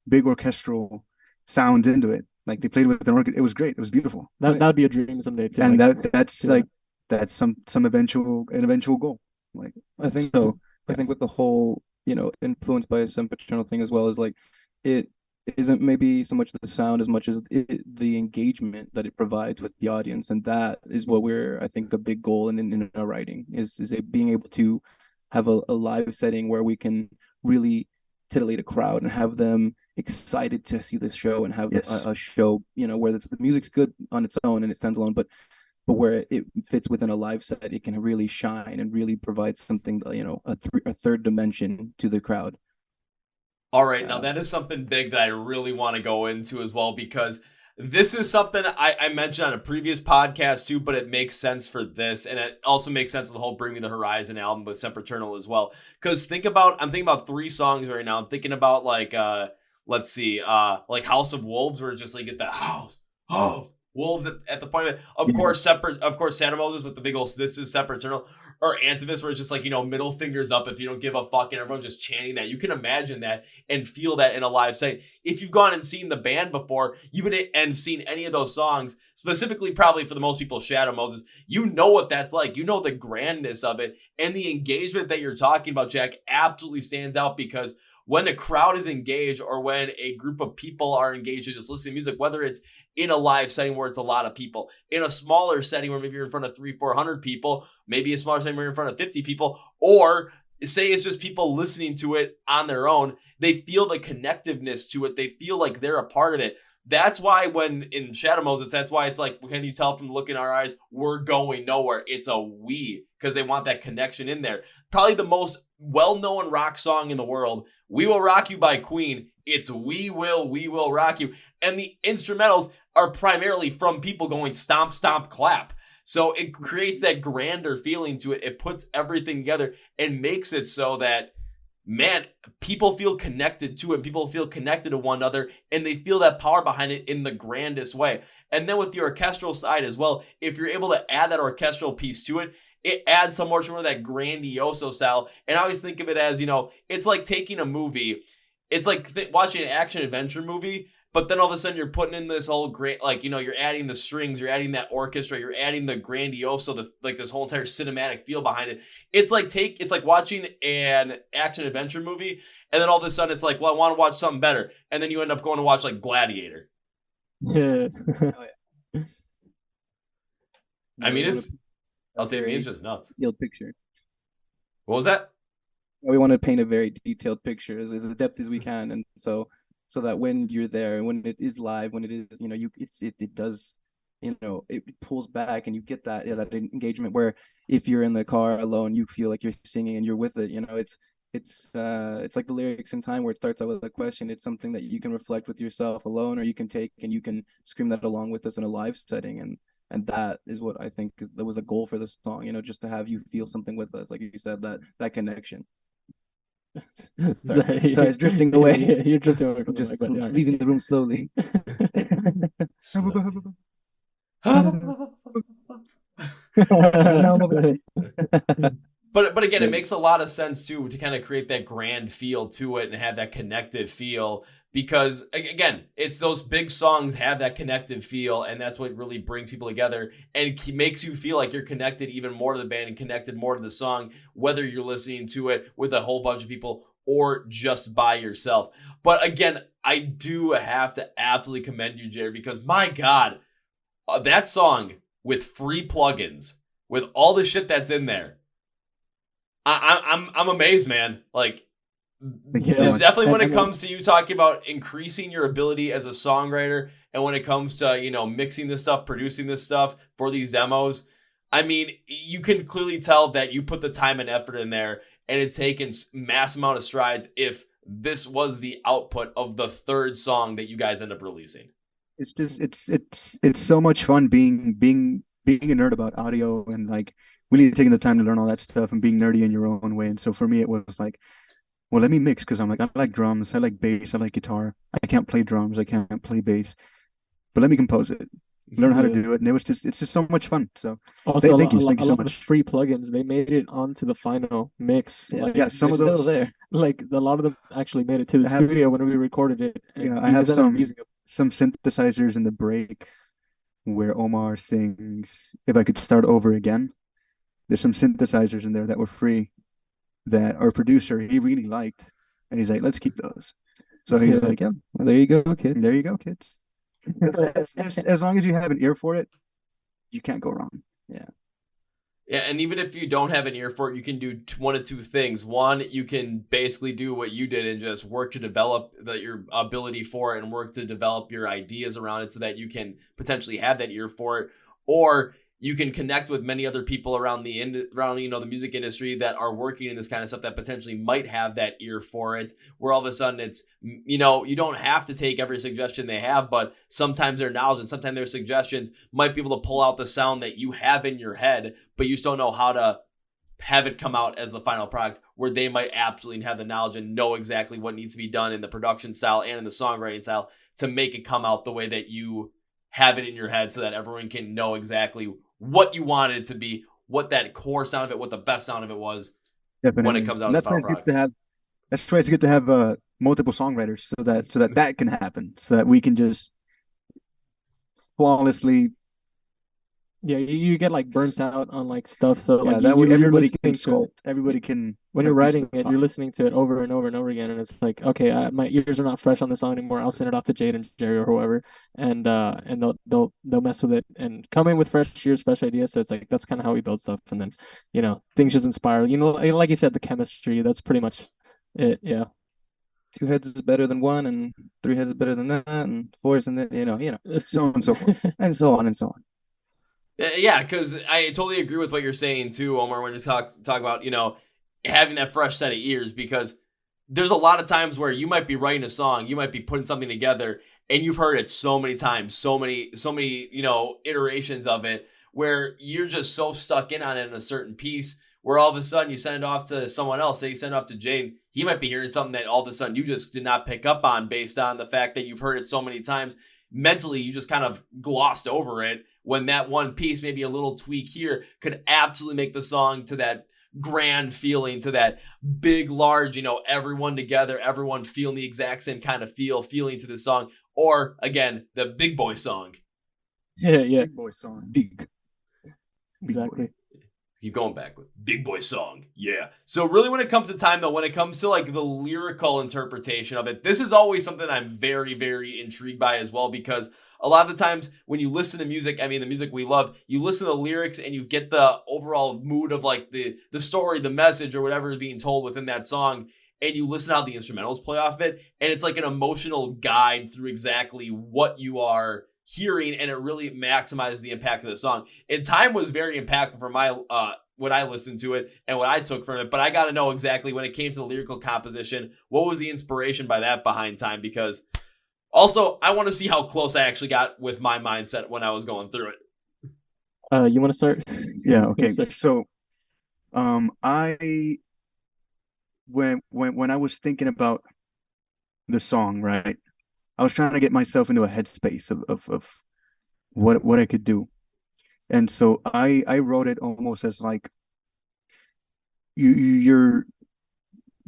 big orchestral sounds into it. Like they played with an orchestra. It was great. It was beautiful. That would be a dream someday too. And like, that's do like that's some eventual goal. Like I think so. I think with the whole, influenced by a Sempiternal thing as well, is like it isn't maybe so much the sound as much as the engagement that it provides with the audience, and that is what we're, I think, a big goal in our writing is it being able to have a live setting where we can really titillate a crowd and have them excited to see this show and have Yes. a show, where the music's good on its own and it stands alone, but where it fits within a live set, it can really shine and really provide something, a third dimension to the crowd. All right, now that is something big that I really want to go into as well, because this is something I mentioned on a previous podcast too, but it makes sense for this, and it also makes sense with the whole Bring Me the Horizon album with Sempiternal as well. Because I'm thinking about 3 songs right now. I'm thinking about like let's see, like House of Wolves, where it's just like get the house of wolves at the point of course Santa Moses with the big old "This is Sempiternal," or Antivis, where it's just like, middle fingers up if you don't give a fuck, and everyone's just chanting that. You can imagine that and feel that in a live setting. If you've gone and seen the band before, and seen any of those songs, specifically probably for the most people, Shadow Moses, you know what that's like. You know the grandness of it, and the engagement that you're talking about, Jack, absolutely stands out, because when a crowd is engaged, or when a group of people are engaged to just listening to music, whether it's in a live setting where it's a lot of people, in a smaller setting where maybe you're in front of 300-400 people, maybe a smaller setting where you're in front of 50 people, or say it's just people listening to it on their own, they feel the connectiveness to it. They feel like they're a part of it. That's why when in Shadow Moses, that's why it's like, can you tell from the look in our eyes, we're going nowhere. It's a we, because they want that connection in there. Probably the most well-known rock song in the world, We Will Rock You by Queen. It's we will rock you. And the instrumentals are primarily from people going stomp, stomp, clap. So it creates that grander feeling to it. It puts everything together and makes it so that, man, people feel connected to it. People feel connected to one another, and they feel that power behind it in the grandest way. And then with the orchestral side as well, if you're able to add that orchestral piece to it, it adds some more of that grandioso style. And I always think of it as, it's like taking a movie. It's like watching an action-adventure movie, but then all of a sudden you're putting in this whole great, you're adding the strings, you're adding that orchestra, you're adding the grandioso, this whole entire cinematic feel behind it. It's like watching an action-adventure movie, and then all of a sudden it's like, well, I want to watch something better. And then you end up going to watch Gladiator. Yeah. I mean, I'll say it's just nuts. Detailed picture. What was that? We want to paint a very detailed picture as depth as we can, and so that when you're there, when it is live, when it is, it does, it pulls back, and you get that engagement where if you're in the car alone, you feel like you're singing and you're with it. It's like the lyrics in Time, where it starts out with a question. It's something that you can reflect with yourself alone, or you can take and you can scream that along with us in a live setting, and that is what I think that was the goal for this song. just to have you feel something with us, like you said, that connection. Sorry, I was drifting away. Yeah, you're drifting away from just the mic, but, leaving the room slowly. But again, it makes a lot of sense too to kind of create that grand feel to it and have that connective feel, because again, it's those big songs have that connective feel, and that's what really brings people together and makes you feel like you're connected even more to the band and connected more to the song, whether you're listening to it with a whole bunch of people or just by yourself. But again, I do have to absolutely commend you, Jared, because my God, that song with free plugins, with all the shit that's in there, I'm amazed, man. Definitely when it comes to you talking about increasing your ability as a songwriter, and when it comes to mixing this stuff, producing this stuff for these demos, I mean, you can clearly tell that you put the time and effort in there, and it's taken mass amount of strides. If this was the output of the third song that you guys end up releasing, it's just it's so much fun being a nerd about audio, and really taking the time to learn all that stuff and being nerdy in your own way. And so for me, it was like, well, let me mix, because I like drums, I like bass, I like guitar. I can't play drums, I can't play bass, but let me compose it, learn how to do it, and it's just so much fun. So also, thank you so lot much. of free plugins, they made it onto the final mix. Yeah, Some of those there. A lot of them actually made it to the studio when we recorded it. Yeah, I have some synthesizers in the break where Omar sings "If I Could Start Over Again." There's some synthesizers in there that were free that our producer, he really liked, and he's like, let's keep those. So he's like, yeah, well, there you go, kids. There you go, kids. As long as you have an ear for it, you can't go wrong. Yeah. Yeah, and even if you don't have an ear for it, you can do one of two things. One, you can basically do what you did and just work to develop your ability for it and work to develop your ideas around it so that you can potentially have that ear for it. Or you can connect with many other people around the music industry that are working in this kind of stuff that potentially might have that ear for it, where all of a sudden it's, you don't have to take every suggestion they have, but sometimes their knowledge and sometimes their suggestions might be able to pull out the sound that you have in your head, but you just don't know how to have it come out as the final product, where they might absolutely have the knowledge and know exactly what needs to be done in the production style and in the songwriting style to make it come out the way that you have it in your head, so that everyone can know exactly what you wanted it to be, what that core sound of it, what the best sound of it was. Definitely. When it comes out as a final product. That's why it's good to have multiple songwriters, so that can happen, so that we can just flawlessly. Yeah, you get burnt out on stuff, so that way everybody can sculpt. Everybody can. When you're writing it, you're listening to it over and over and over again, and it's like, okay, my ears are not fresh on this song anymore. I'll send it off to Jayden, Jerry, or whoever, and they'll mess with it and come in with fresh ears, fresh ideas. So it's like, that's kind of how we build stuff, and then things just inspire. Like you said, the chemistry. That's pretty much it. Yeah. two heads is better than one, and three heads is better than that, and four is, and then so on and so forth, and so on and so on. Yeah, because I totally agree with what you're saying too, Omar, when you talk about, having that fresh set of ears, because there's a lot of times where you might be writing a song, you might be putting something together, and you've heard it so many times, so many, iterations of it, where you're just so stuck in on it in a certain piece, where all of a sudden you send it off to someone else, say you send it off to Jayden, he might be hearing something that all of a sudden you just did not pick up on based on the fact that you've heard it so many times. Mentally, you just kind of glossed over it, when that one piece, maybe a little tweak here, could absolutely make the song to that grand feeling, to that big, large, everyone together, everyone feeling the exact same kind of feeling to the song. Or, again, the big boy song. Yeah. Big boy song. Big. Exactly. Keep going back with big boy song. Yeah. So really, when it comes to time, though, when it comes to like the lyrical interpretation of it, this is always something I'm very, very intrigued by as well, because a lot of the times when you listen to music, I mean, the music we love, you listen to the lyrics and you get the overall mood of like the story, the message, or whatever is being told within that song. And you listen to how the instrumentals play off it. And it's like an emotional guide through exactly what you are hearing. And it really maximizes the impact of the song. And time was very impactful for my, when I listened to it and what I took from it. But I got to know exactly when it came to the lyrical composition, what was the inspiration by that behind time? Because also, I want to see how close I actually got with my mindset when I was going through it. You want to start? Yeah, okay. So, I when I was thinking about the song, right, I was trying to get myself into a headspace of what I could do. And so I wrote it almost as like you're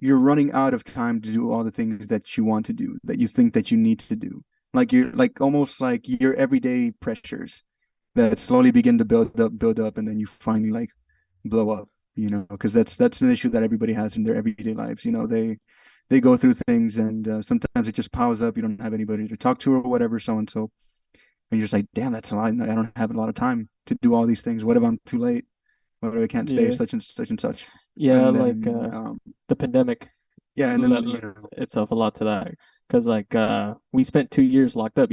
running out of time to do all the things that you want to do, that you think that you need to do. Like you're like almost like your everyday pressures that slowly begin to build up, and then you finally like blow up, because that's an issue that everybody has in their everyday lives. They go through things, and sometimes it just piles up. You don't have anybody to talk to or whatever, so and so. And you're just like, damn, that's a lot. I don't have a lot of time to do all these things. What if I'm too late? What if I can't stay such and such and such? Yeah, And like then, the pandemic. yeah, and then lends itself a lot to that, because like we spent 2 years locked up,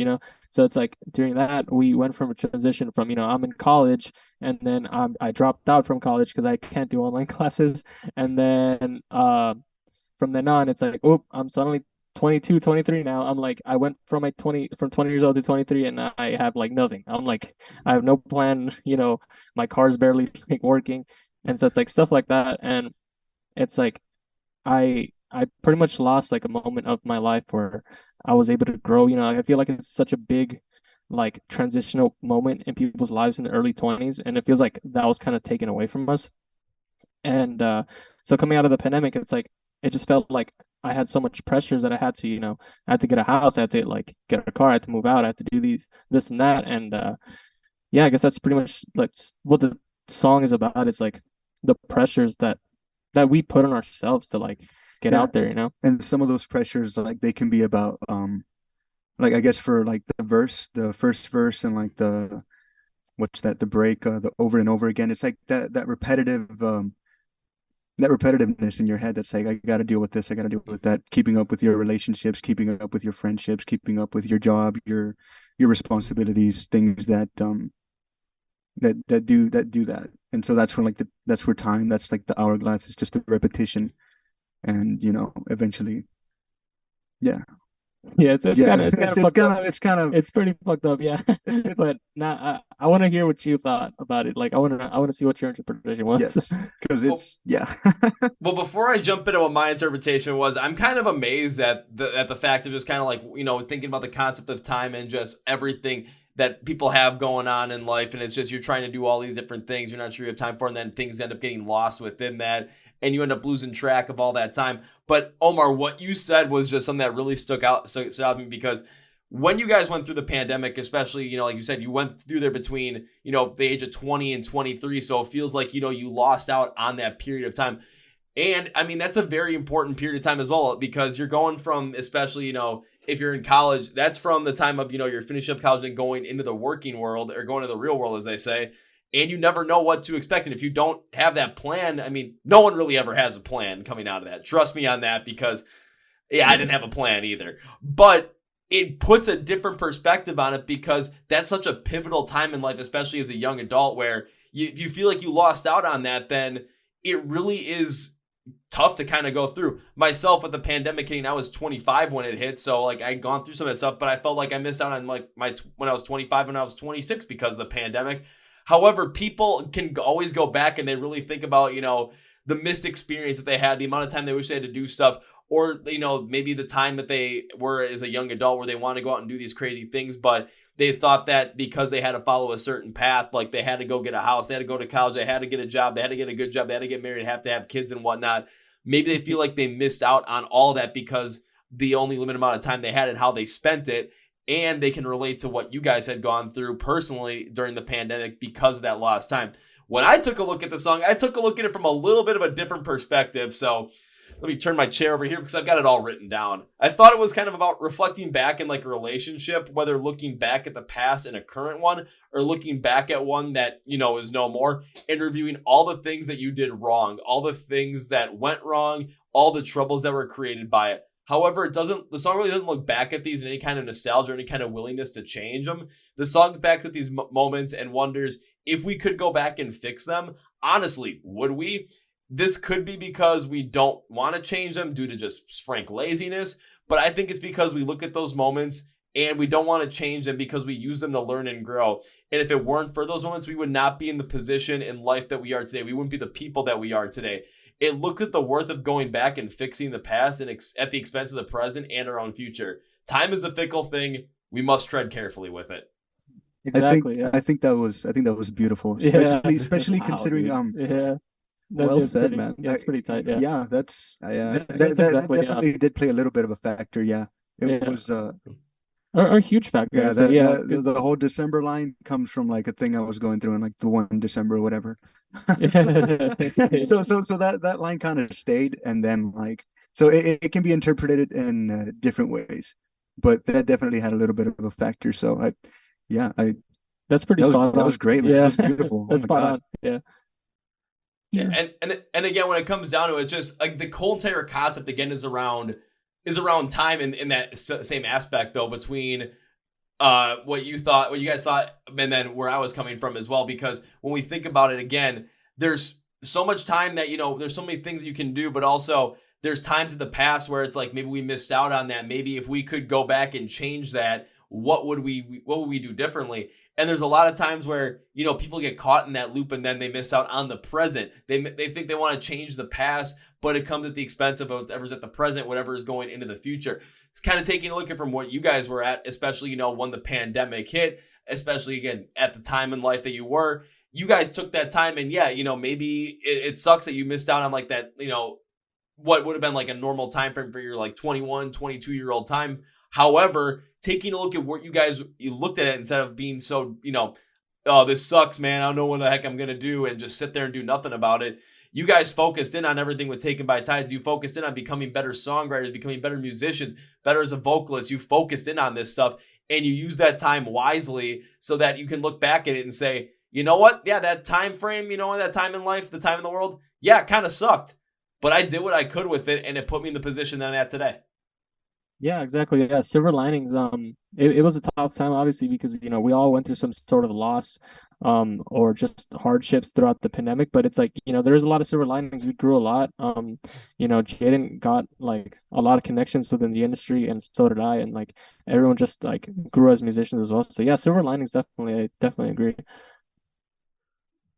so it's like during that we went from a transition from, I'm in college, and then I dropped out from college because I can't do online classes, and then from then on it's like, oh, I'm suddenly 22, 23 now. I'm like, I went from 20 years old to 23, and I have like nothing. I'm like, I have no plan, my car's barely like working, and so it's like stuff like that. And it's like I pretty much lost like a moment of my life where I was able to grow. I feel like it's such a big like transitional moment in people's lives in the early 20s, and it feels like that was kind of taken away from us. And so coming out of the pandemic, it's like it just felt like I had so much pressures that I had to, I had to get a house, I had to like get a car, I had to move out, I had to do this and that. And yeah, I guess that's pretty much like what the song is about. It's like the pressures that we put on ourselves to like get out there, And some of those pressures, like they can be about like I guess for like the first verse, and like the the break, the over and over again. It's like that repetitiveness in your head that's like, I got to deal with this, I got to deal with that, keeping up with your relationships, keeping up with your friendships, keeping up with your job, your responsibilities, things that do that. And so that's when that's where time, that's like the hourglass, is just a repetition. And eventually, yeah. It's kind of it's pretty fucked up, yeah. But now I want to hear what you thought about it. Like I want to see what your interpretation was. Yes, because it's Well, before I jump into what my interpretation was, I'm kind of amazed at the fact of just kind of like, thinking about the concept of time and just everything that people have going on in life, and it's just you're trying to do all these different things you're not sure you have time for, and then things end up getting lost within that, and you end up losing track of all that time. But Omar, what you said was just something that really stood out to me, because when you guys went through the pandemic, especially, like you said, you went through there between, the age of 20 and 23. So it feels like, you lost out on that period of time. And I mean, that's a very important period of time as well, because you're going from, especially, if you're in college, that's from the time of, you're finishing up college and going into the working world, or going to the real world, as they say. And you never know what to expect. And if you don't have that plan, I mean, no one really ever has a plan coming out of that. Trust me on that, because Yeah, I didn't have a plan either. But it puts a different perspective on it because that's such a pivotal time in life, especially as a young adult, where if you feel like you lost out on that, then it really is tough to kind of go through. Myself with the pandemic hitting, I was 25 when it hit, so like I'd gone through some of that stuff, but I felt like I missed out on like when I was 25 and I was 26 because of the pandemic. However, people can always go back and they really think about, the missed experience that they had, the amount of time they wish they had to do stuff, or, maybe the time that they were as a young adult where they want to go out and do these crazy things, but they thought that because they had to follow a certain path, like they had to go get a house, they had to go to college, they had to get a job, they had to get a good job, they had to get married, have to have kids and whatnot. Maybe they feel like they missed out on all that because the only limited amount of time they had and how they spent it. And they can relate to what you guys had gone through personally during the pandemic because of that lost time. When I took a look at the song, I took a look at it from a little bit of a different perspective. So let me turn my chair over here because I've got it all written down. I thought it was kind of about reflecting back in like a relationship, whether looking back at the past in a current one or looking back at one that, is no more, and reviewing all the things that you did wrong, all the things that went wrong, all the troubles that were created by it. However, the song really doesn't look back at these in any kind of nostalgia or any kind of willingness to change them. The song looks back at these moments and wonders if we could go back and fix them. Honestly, would we? This could be because we don't want to change them due to just frank laziness, but I think it's because we look at those moments and we don't want to change them because we use them to learn and grow. And if it weren't for those moments, we would not be in the position in life that we are today. We wouldn't be the people that we are today. It looks at the worth of going back and fixing the past and at the expense of the present and our own future. Time is a fickle thing. We must tread carefully with it. Exactly. I think that was beautiful, Yeah. especially Wow, considering dude. Yeah. Well said, man. Yeah, it's pretty tight. Yeah. yeah, that's Yeah. that That's exactly, definitely did play a little bit of a factor. Yeah, it Yeah. was Or a huge factor. yeah, I'd say. Yeah. the whole December line comes from like a thing I was going through in like the one December or whatever. So that line kind of stayed, and then like so it can be interpreted in different ways, but that definitely had a little bit of a factor. So That's pretty spot on. that was great, man. Yeah. That was beautiful. That's Oh my spot God. on. Yeah. Yeah, and again, when it comes down to it, just like the whole entire concept again is around time in that same aspect though between what you guys thought, and then where I was coming from as well. Because when we think about it again, there's so much time that there's so many things you can do, but also there's times in the past where it's like maybe we missed out on that. Maybe if we could go back and change that, what would we do differently? And there's a lot of times where, people get caught in that loop and then they miss out on the present. They think they want to change the past, but it comes at the expense of whatever's at the present, whatever is going into the future. It's kind of taking a look at from what you guys were at, especially, when the pandemic hit, especially again, at the time in life that you guys took that time and maybe it sucks that you missed out on like that, what would have been like a normal time frame for your like 21, 22-year-old time. However, taking a look at what you looked at it instead of being so, oh, this sucks, man, I don't know what the heck I'm going to do and just sit there and do nothing about it. You guys focused in on everything with Taken by Tides. You focused in on becoming better songwriters, becoming better musicians, better as a vocalist. You focused in on this stuff and you use that time wisely so that you can look back at it and say, you know what? Yeah, that time frame, that time in life, the time in the world, yeah, it kind of sucked. But I did what I could with it and it put me in the position that I'm at today. Yeah, exactly. Yeah, silver linings. It was a tough time, obviously, because we all went through some sort of loss, or just hardships throughout the pandemic. But it's like there's a lot of silver linings. We grew a lot. Jayden got like a lot of connections within the industry, and so did I. And like everyone just like grew as musicians as well. So yeah, silver linings definitely. I definitely agree.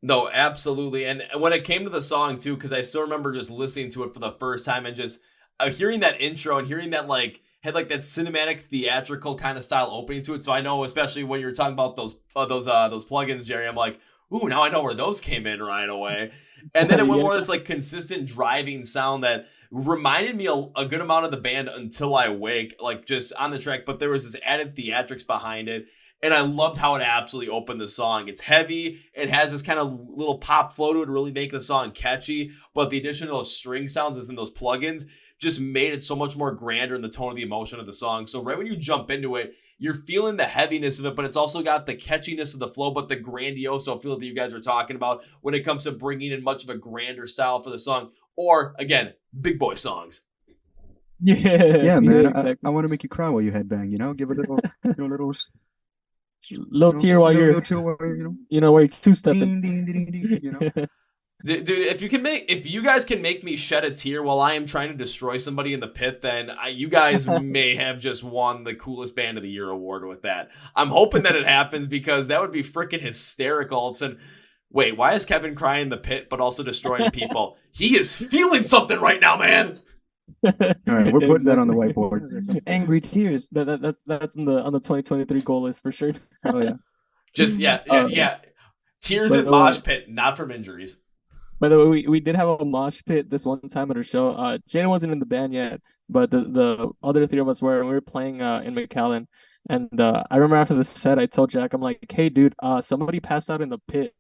No, absolutely. And when it came to the song too, because I still remember just listening to it for the first time and just hearing that intro and hearing that like had like that cinematic theatrical kind of style opening to it. So I know, especially when you were talking about those plugins, Jerry, I'm like, ooh, now I know where those came in right away. And then it went more of this like consistent driving sound that reminded me a good amount of the band Until I Wake, like just on the track, but there was this added theatrics behind it. And I loved how it absolutely opened the song. It's heavy. It has this kind of little pop flow to it to really make the song catchy. But the addition of those string sounds and those plugins just made it so much more grander in the tone of the emotion of the song. So right when you jump into it, you're feeling the heaviness of it, but it's also got the catchiness of the flow, but the grandioso feel that you guys are talking about when it comes to bringing in much of a grander style for the song. Or, again, big boy songs. Yeah, man. exactly. I want to make you cry while you headbang. Give a little, little, Little tear while little you're, chill while while you're two-stepping. ding, ding, ding, ding. Dude, if you guys can make me shed a tear while I am trying to destroy somebody in the pit, then you guys may have just won the coolest band of the year award with that. I'm hoping that it happens because that would be freaking hysterical. All of a sudden, wait, why is Kevin crying in the pit but also destroying people? He is feeling something right now, man. All right, we're putting that on the whiteboard. Some angry tears. That's on the 2023 goal list for sure. Oh yeah. Just yeah. Tears By in the way- mosh pit, not from injuries. By the way, we did have a mosh pit this one time at our show. Jayden wasn't in the band yet, but the other three of us were, and we were playing in McAllen. And I remember after the set, I told Jack, I'm like, hey, dude, somebody passed out in the pit,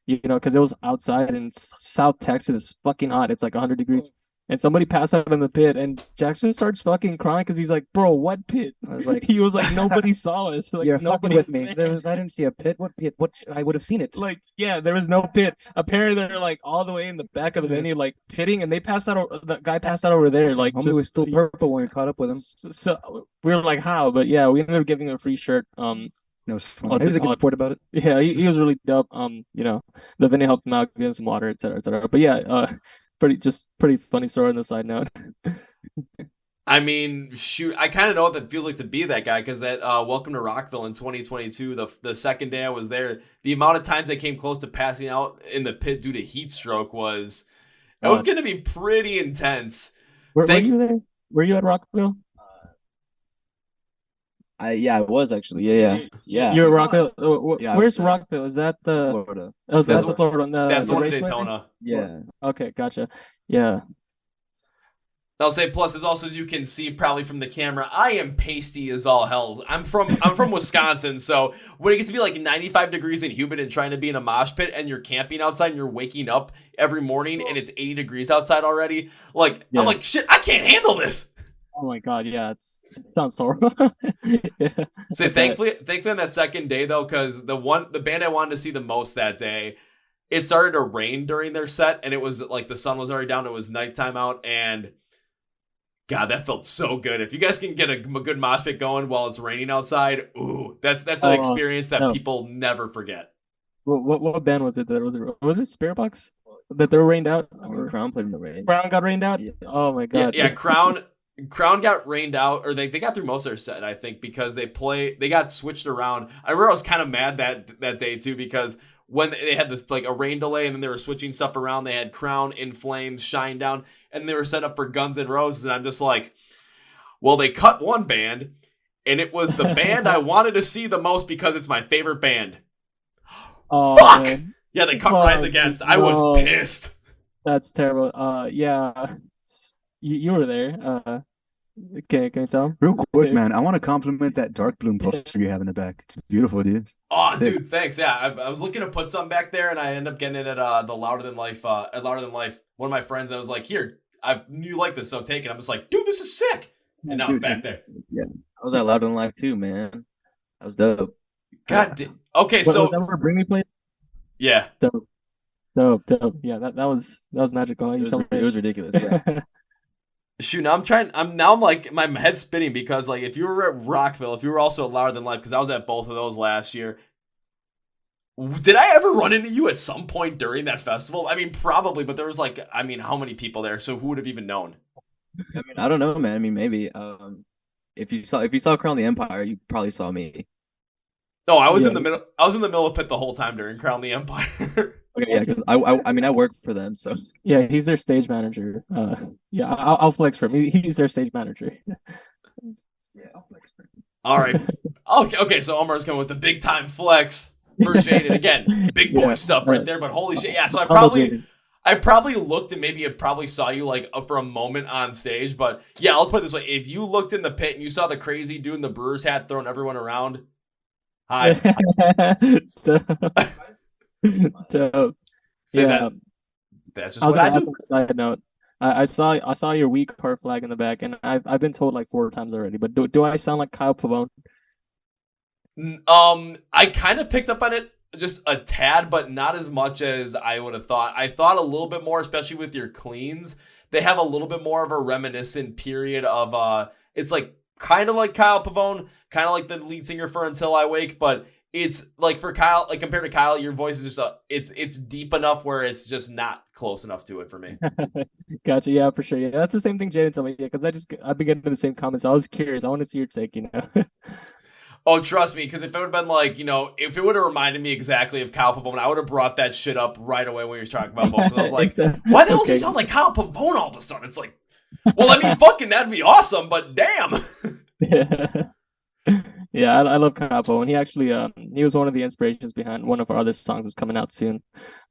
because it was outside in South Texas. It's fucking hot. It's like 100 degrees. And somebody passed out in the pit, and Jack just starts fucking crying because he's like, bro, what pit? I was like, He was like, nobody saw us. Like, you're fucking nobody with was me. there. I didn't see a pit. What pit? What? I would have seen it. Like, yeah, there was no pit. Apparently, they're like all the way in the back of the venue, like pitting, and they passed out. The guy passed out over there. Like, Homie was still purple when we caught up with him. So we were like, how? But yeah, we ended up giving him a free shirt. That was Oh, fun. He was a good sport about it. Yeah, he was really dope. The venue helped him out, gave him some water, et cetera, et cetera. But yeah, pretty funny story on the side note. I mean, shoot, I kind of know what that feels like to be that guy because that Welcome to Rockville in 2022, the second day I was there, the amount of times I came close to passing out in the pit due to heat stroke was going to be pretty intense. Were you there? Were you at Rockville? I was actually. Yeah. You're at Rockville. Yeah, I Where's was there. Rockville? Is that the? Florida. Oh, that's That's the Florida one. That's the one in raceway thing? Daytona. Yeah. Okay, gotcha. Yeah. I'll say plus as also as you can see probably from the camera, I am pasty as all hell. I'm from Wisconsin, so when it gets to be like 95 degrees and humid and trying to be in a mosh pit and you're camping outside and you're waking up every morning and it's 80 degrees outside already, like Yeah. I'm like shit, I can't handle this. Oh my God, yeah, it sounds horrible. Yeah. So thankfully on that second day though, because the band I wanted to see the most that day, it started to rain during their set and it was like the sun was already down. It was nighttime out and God, that felt so good. If you guys can get a good mosh pit going while it's raining outside, ooh, that's an experience that people never forget. What band was it? Was it Spirit Box that they were rained out? I mean, Crown played in the rain. Crown got rained out. Yeah. Oh my God. Yeah, Crown got rained out, or they got through most of their set, I think, because they got switched around. I remember I was kind of mad that day too, because when they had this like a rain delay and then they were switching stuff around, they had Crown, In Flames, Shine Down, and they were set up for Guns N' Roses, and I'm just like, well, they cut one band, and it was the band I wanted to see the most because it's my favorite band. Oh, Fuck! man. Yeah, they cut Fuck, Rise Against. I was no. pissed. That's terrible. Yeah, you were there. Can you tell? Real quick, man, I want to compliment that dark bloom poster you have in the back. It's beautiful, dude. Oh, Sick. dude, thanks. Yeah, I was looking to put something back there, and I ended up getting it at the Louder Than Life. At Louder Than Life, one of my friends, I was like, "Here, I knew you like this, so take it." I'm just like, "Dude, this is sick," and now it's back there. Yeah. I was at Loud in Life too, man. That was dope. God, okay, Was so that where Bring Me played? yeah, Dope. Yeah, that was magical. It was ridiculous. Yeah. shoot. Now I'm like my head's spinning because like if you were at Rockville, if you were also at Louder Than Life, because I was at both of those last year. Did I ever run into you at some point during that festival? I mean, probably, but there was like, I mean, how many people there? So who would have even known? I mean, I don't know, man. I mean, maybe. If you saw Crown the Empire, you probably saw me. Oh, I was Yeah. in the middle. I was in the middle of pit the whole time during Crown the Empire. Okay, yeah, because I mean, I work for them, so Yeah, he's their stage manager. Yeah, I'll flex for him. He's their stage manager. Yeah, I'll flex for you. All right. Okay. So Omar's coming with the big time flex for Jayden again. Big boy Yeah. stuff right there. But holy shit, yeah. So Obligated. I probably looked and maybe it probably saw you like for a moment on stage. But yeah, I'll put it this way: if you looked in the pit and you saw the crazy dude in the Brewers hat throwing everyone around, hi. Dope. Say Yeah. that. That's just I was what I gonna ask do. on a side note. I saw your weak car flag in the back, and I've been told like 4 times already. But do I sound like Kyle Pavone? I kind of picked up on it just a tad, but not as much as I would have thought. I thought a little bit more, especially with your cleans, they have a little bit more of a reminiscent period of it's like kind of like Kyle Pavone, kind of like the lead singer for Until I Wake, but it's like for Kyle, like compared to Kyle, your voice is just it's deep enough where it's just not close enough to it for me. Gotcha. Yeah, for sure. Yeah, that's the same thing Jayden told me. Yeah, because I've been getting the same comments. I was curious. I want to see your take. Oh, trust me, because if it would have been like, if it would have reminded me exactly of Kyle Pavone, I would have brought that shit up right away when he was talking about vocals. I was like, why the hell does he sound like Kyle Pavone all of a sudden? It's like, well, I mean, fucking that'd be awesome, but damn. Yeah. Yeah, I love Kyle Pavone. He actually he was one of the inspirations behind one of our other songs that's coming out soon.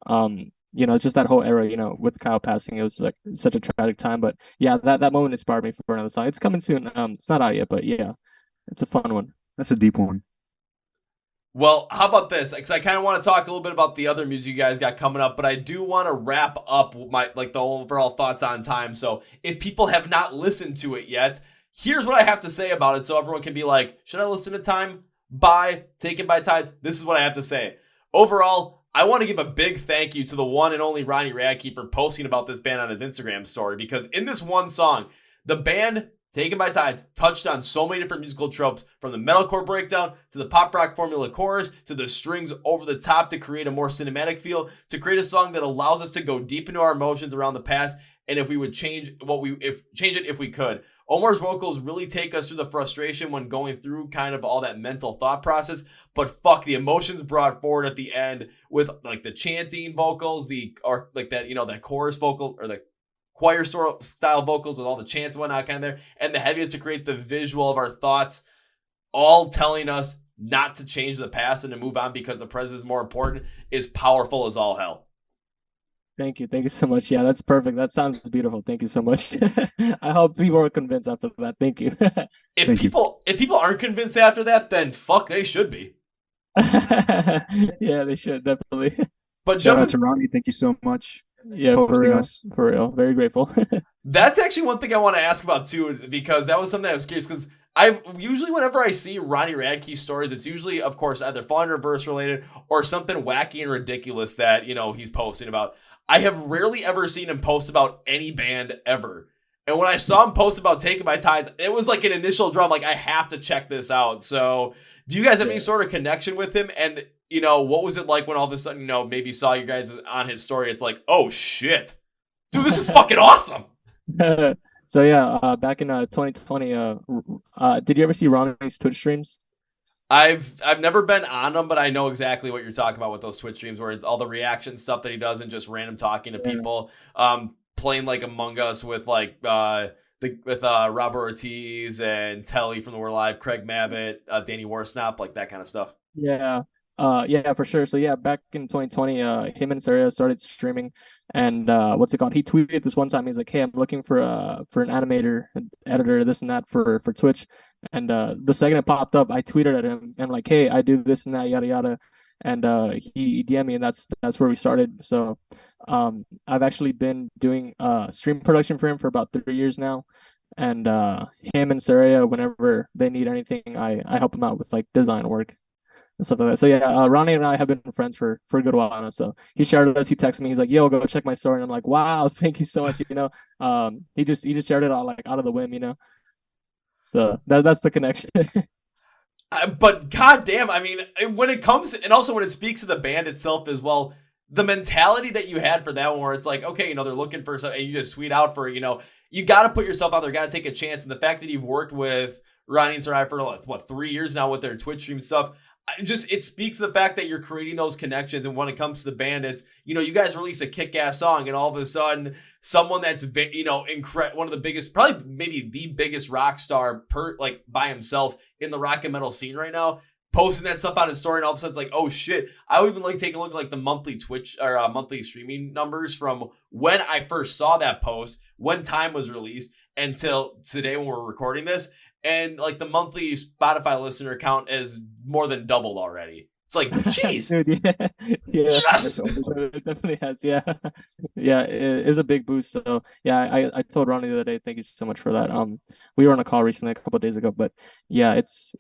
It's just that whole era, with Kyle passing, it was like such a tragic time. But yeah, that moment inspired me for another song. It's coming soon. It's not out yet, but yeah, it's a fun one. That's a deep one. Well, how about this? Because I kind of want to talk a little bit about the other music you guys got coming up, but I do want to wrap up the overall thoughts on time. So if people have not listened to it yet, here's what I have to say about it so everyone can be like, should I listen to Time? By Taken by Tides? This is what I have to say. Overall, I want to give a big thank you to the one and only Ronnie Radke for posting about this band on his Instagram story, because in this one song, the band Taken by Tides touched on so many different musical tropes, from the metalcore breakdown to the pop rock formula chorus to the strings over the top to create a more cinematic feel, to create a song that allows us to go deep into our emotions around the past, and if we would change it if we could. Omar's vocals really take us through the frustration when going through kind of all that mental thought process, but fuck, the emotions brought forward at the end with like the chanting vocals, that chorus vocal or the choir style vocals with all the chants and whatnot kind of there, and the heaviest to create the visual of our thoughts, all telling us not to change the past and to move on because the present is more important, is powerful as all hell. Thank you so much. Yeah, that's perfect. That sounds beautiful. Thank you so much. I hope people are convinced after that. Thank you. If people aren't convinced after that, then fuck, they should be. Yeah, they should definitely. But shout out to Ronnie. Thank you so much. Yeah, for real. Very grateful. That's actually one thing I want to ask about too, because that was something I was curious, because whenever I see Ronnie Radke stories, it's usually, of course, either Fall in Reverse related or something wacky and ridiculous that, he's posting about. I have rarely ever seen him post about any band ever. And when I saw him post about Taken by Tides, it was like an initial draw. Like, I have to check this out. So do you guys have any sort of connection with him? And, what was it like when all of a sudden, maybe saw you guys on his story? It's like, oh shit, dude, this is fucking awesome. So yeah, back in 2020, did you ever see Ronnie's Twitch streams? I've never been on them, but I know exactly what you're talking about with those Twitch streams, where it's all the reaction stuff that he does and just random talking to people, playing like Among Us with like Robert Ortiz and Telly from the We're Live, Craig Mabbitt, Danny Warsnop, like that kind of stuff. Yeah. Yeah, for sure. So yeah, back in 2020, him and Sarah started streaming, and what's it called? He tweeted this one time. He's like, "Hey, I'm looking for an animator, an editor, this and that for Twitch." And the second it popped up, I tweeted at him and like, "Hey, I do this and that, yada yada." And he DM'd me, and that's where we started. So I've actually been doing stream production for him for about 3 years now. And him and Sarah, whenever they need anything, I help them out with like design work and stuff like that. So yeah, Ronnie and I have been friends for a good while now. So he shared us. He texted me. He's like, "Yo, go check my story." And I'm like, "Wow, thank you so much." He just shared it all like out of the whim, So that's the connection. But goddamn, I mean, when it comes, and also when it speaks to the band itself as well, the mentality that you had for that one, where it's like, okay, they're looking for something, and you just tweet out for, you got to put yourself out there, got to take a chance. And the fact that you've worked with Ronnie and Sarai for 3 years now with their Twitch stream stuff, it speaks to the fact that you're creating those connections. And when it comes to the band, it's, you guys release a kick-ass song, and all of a sudden someone that's, one of the biggest, probably maybe the biggest rock star by himself in the rock and metal scene right now, posting that stuff on his story, and all of a sudden it's like, oh shit. I would even taking a look at like the monthly Twitch or monthly streaming numbers from when I first saw that post, when Time was released, until today when we're recording this. And like the monthly Spotify listener count is more than doubled already. It's like, jeez. Dude, yeah. Yes! It definitely has. Yeah. Yeah, it is a big boost. So yeah, I told Ronnie the other day, thank you so much for that. We were on a call recently a couple of days ago, but yeah, it's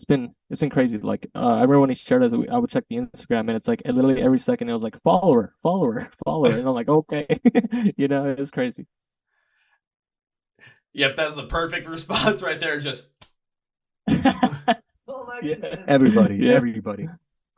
been crazy. Like I remember when he shared us, I would check the Instagram, and it's like literally every second it was like follower. And I'm like, okay. It's crazy. Yep, that's the perfect response right there. Just Everybody, Yeah. everybody.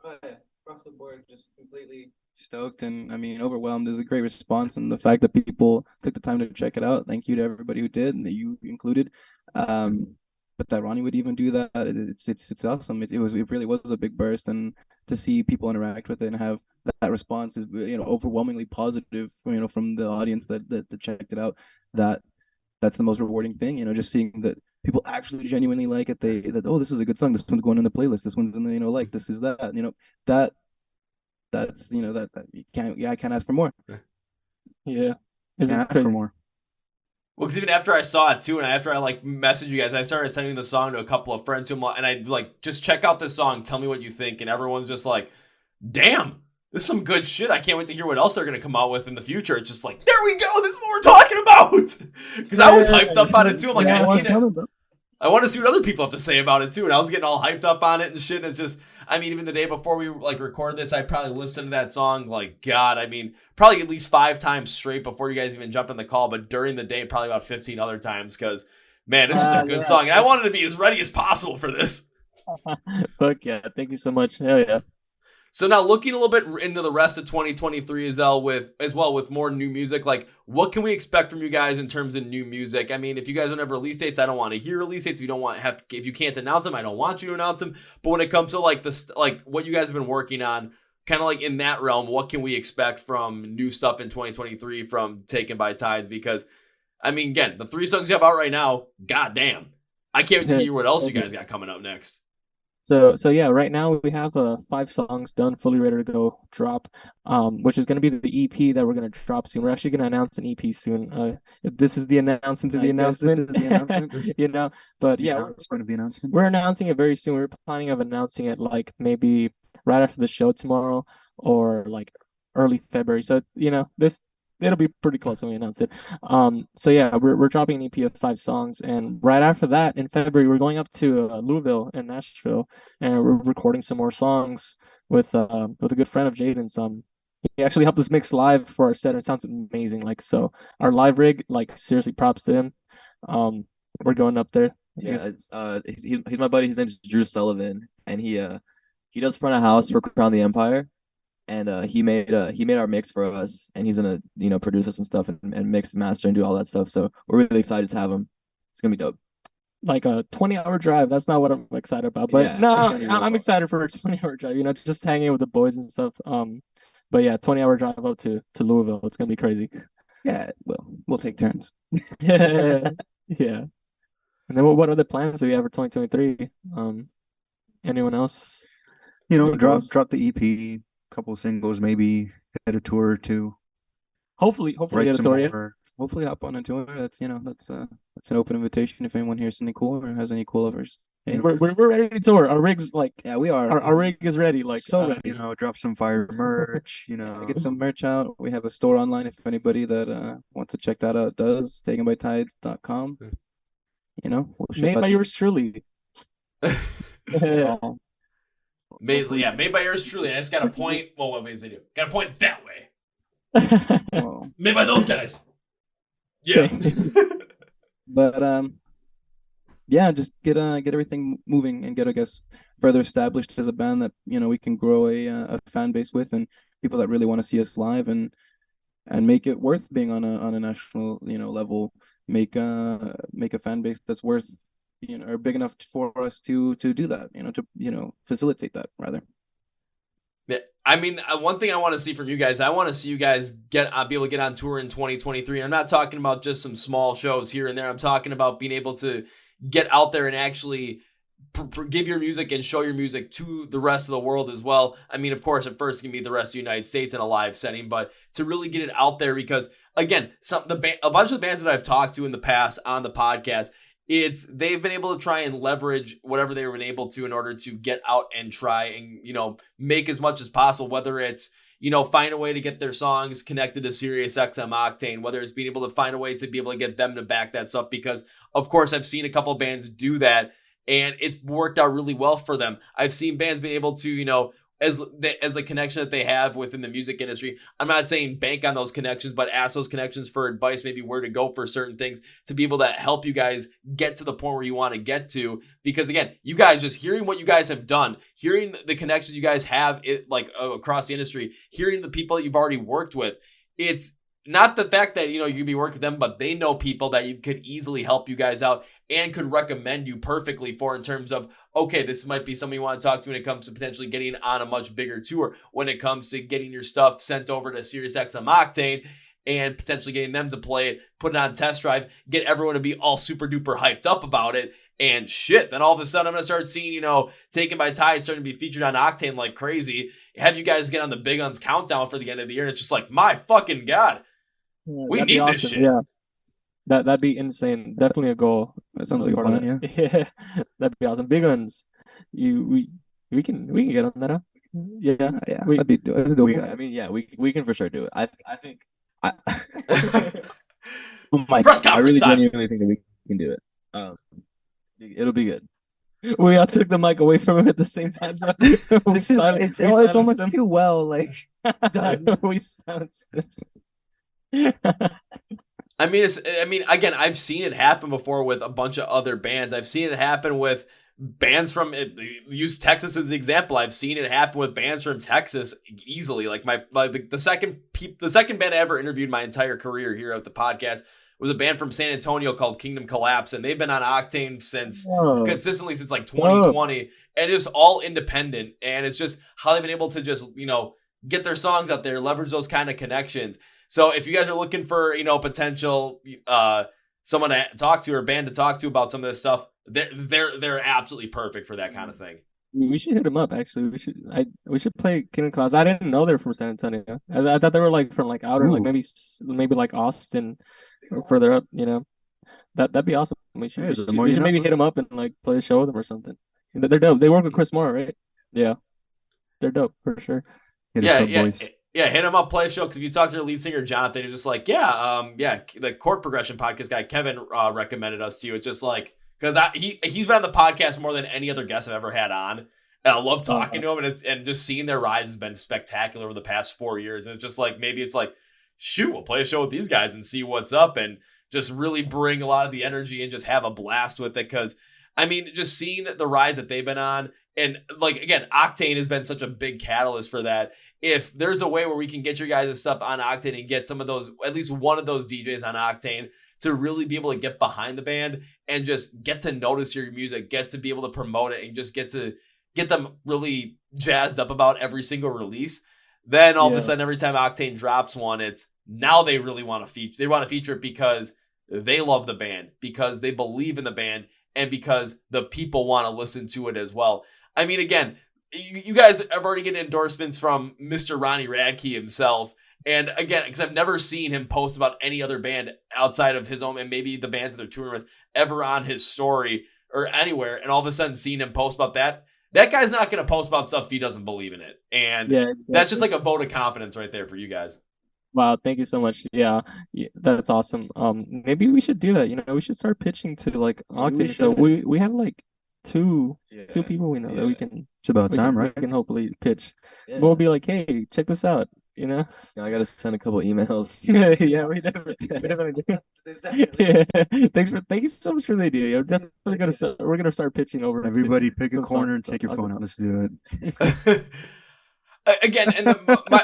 Across the board, just completely stoked and I mean overwhelmed is a great response, and the fact that people took the time to check it out. Thank you to everybody who did, and that you included. But that Ronnie would even do that, it's awesome. It really was a big burst, and to see people interact with it and have that response is overwhelmingly positive. From the audience that checked it out, that's the most rewarding thing. Just seeing that people actually genuinely like it. Oh, this is a good song. This one's going in the playlist. This one's in the like this is that. That that's that you can't I can't ask for more. Yeah. Can't ask for more. well, because even after I saw it too, and after I like messaged you guys, I started sending the song to a couple of friends and I like just check out this song, tell me what you think, and everyone's just like, "Damn, this is some good shit. I can't wait to hear what else they're gonna come out with in the future." It's just like, there we go. This is what we're talking about. Because I was hyped up on it too. I'm like, I need it. I want to see what other people have to say about it too. And I was getting all hyped up on it and shit. And it's just, I mean, even the day before we like record this, I probably listened to that song like, God, I mean, probably at least 5 times straight before you guys even jump in the call. But during the day, probably about 15 other times because, man, it's just a good song. And I wanted to be as ready as possible for this. Fuck yeah. Thank you so much. Hell yeah. So now looking a little bit into the rest of 2023 as well with more new music, like what can we expect from you guys in terms of new music? I mean, if you guys don't have release dates, I don't want to hear release dates. If you can't announce them, I don't want you to announce them. But when it comes to like this, like what you guys have been working on, kind of like in that realm, what can we expect from new stuff in 2023 from Taken by Tides? Because I mean, again, the 3 songs you have out right now, goddamn, I can't wait to hear what else you guys got coming up next. So yeah, right now we have 5 songs done, fully ready to go drop, which is going to be the EP that we're going to drop soon. We're actually going to announce an EP soon. This is the announcement to the announcement. This is the announcement. But The yeah, announcement of the announcement. we're announcing it very soon. We're planning of announcing it like maybe right after the show tomorrow or like early February. So it'll be pretty close when we announce it. So yeah, we're dropping an EP of 5 songs, and right after that in February we're going up to Louisville and Nashville, and we're recording some more songs with a good friend of Jayden. He actually helped us mix live for our set, and it sounds amazing. Like, so our live rig, like, seriously, props to him. We're going up there. Yeah, he's my buddy. His name's Drew Sullivan, and he does front of house for Crown the Empire. And he made our mix for us, and he's gonna produce us and stuff, and mix and master and do all that stuff. So we're really excited to have him. It's gonna be dope. Like a 20-hour drive. That's not what I'm excited about, but Yeah, no, it's I'm excited for a 20-hour drive. Just hanging with the boys and stuff. But yeah, 20-hour drive up to Louisville. It's gonna be crazy. Yeah, we'll take turns. Yeah. Yeah. And then what other plans do we have for 2023? Anyone else? Drop the EP, couple singles, maybe hit a tour or 2. Hopefully Write get a some tour. Yeah. more. Hopefully hop on a tour. That's an open invitation if anyone hears something cool or has any cool offers. We're ready to tour. Our rig's like, Yeah, we are. our rig is ready. Like, So ready. Drop some fire merch. Get some merch out. We have a store online if anybody that wants to check that out does. takenbytides.com. We'll ship made out by the- yours truly. Yeah. Made by yours truly. I just got to point. Well, what was video? Got to point that way. Well, Made by those guys. Yeah. but yeah, just get everything moving and get, I guess, further established as a band that we can grow a fan base with, and people that really want to see us live, and make it worth being on a national level. Make a fan base that's worth or big enough for us to do that. To facilitate that rather. Yeah, I mean, one thing I want to see from you guys, I want to see you guys be able to get on tour in 2023. I'm not talking about just some small shows here and there. I'm talking about being able to get out there and actually give your music and show your music to the rest of the world as well. I mean, of course, at first it can be the rest of the United States in a live setting, but to really get it out there, because again, a bunch of the bands that I've talked to in the past on the podcast, they've been able to try and leverage whatever they've been able to in order to get out and try and, make as much as possible, whether it's, find a way to get their songs connected to Sirius XM Octane, whether it's being able to find a way to be able to get them to back that stuff, because of course I've seen a couple of bands do that and it's worked out really well for them. I've seen bands being able to, as the connection that they have within the music industry. I'm not saying bank on those connections, but ask those connections for advice, maybe where to go for certain things to be able to help you guys get to the point where you want to get to. Because again, you guys just hearing what you guys have done, hearing the connections you guys have across the industry, hearing the people that you've already worked with, it's not the fact that, you could be working with them, but they know people that you could easily help you guys out and could recommend you perfectly for in terms of, okay, this might be something you want to talk to when it comes to potentially getting on a much bigger tour, when it comes to getting your stuff sent over to SiriusXM Octane and potentially getting them to play it, put it on test drive, get everyone to be all super duper hyped up about it. And shit, then all of a sudden I'm going to start seeing, Taken by Tide starting to be featured on Octane like crazy. Have you guys get on the Big Uns countdown for the end of the year. And it's just like, my fucking God. Yeah, we need this shit. Yeah. That'd be insane. Definitely a goal. That sounds like a plan, yeah. Yeah. That'd be awesome. Big Uns. We can get on that, huh? Yeah. Yeah. That'd be doable. I mean, yeah, we can for sure do it. I think Oh my Press I really conference time. genuinely think that we can do it. It'll be good. We all took the mic away from him at the same time. So it's almost too well done. We silenced him. I mean, again, I've seen it happen before with a bunch of other bands. I've seen it happen with bands from, use Texas as an example. I've seen it happen with bands from Texas easily. Like the second band I ever interviewed my entire career here at the podcast was a band from San Antonio called Kingdom Collapse, and they've been on Octane consistently since like 2020, and it's all independent. And it's just how they've been able to just get their songs out there, leverage those kind of connections. So if you guys are looking for, potential someone to talk to or a band to talk to about some of this stuff, they're absolutely perfect for that kind of thing. We should hit them up. Actually, we should play Kingdom Claus. I didn't know they're from San Antonio. I thought they were like from like outer, like maybe like Austin or further up. That'd be awesome. We should maybe hit them up and like play a show with them or something. They're dope. They work with Chris Moore, right? Yeah, they're dope for sure. Yeah, hit him up, play a show, because if you talk to their lead singer, Jonathan, he's just like, the Chord Progression podcast guy, Kevin, recommended us to you. It's just like, because he's been on the podcast more than any other guest I've ever had on, and I love talking to him, and just seeing their rise has been spectacular over the past 4 years, and it's just like, maybe it's like, shoot, we'll play a show with these guys and see what's up, and just really bring a lot of the energy and just have a blast with it, because, I mean, just seeing the rise that they've been on, and like, again, Octane has been such a big catalyst for that. If there's a way where we can get your guys' stuff on Octane and get some of those, at least one of those DJs on Octane to really be able to get behind the band and just get to notice your music, get to be able to promote it, and just get them really jazzed up about every single release, then all of a sudden, every time Octane drops one, it's now they really want to feature. They want to feature it because they love the band, because they believe in the band, and because the people want to listen to it as well. I mean, again, you guys have already getting endorsements from Mr. Ronnie Radke himself. And again, because I've never seen him post about any other band outside of his own and maybe the bands that they're touring with ever on his story or anywhere. And all of a sudden seeing him post about that guy's not going to post about stuff if he doesn't believe in it. And that's just like a vote of confidence right there for you guys. Wow, thank you so much. Yeah, that's awesome. Maybe we should do that. We should start pitching to like Octane. So we have like two people we know that we can. It's about time, right? We can hopefully pitch. Yeah. We'll be like, hey, check this out. I gotta send a couple emails. Yeah, we definitely do. Thank you so much for the idea. We're gonna start pitching over. Everybody, pick a corner and take your phone out. Let's do it. Again, and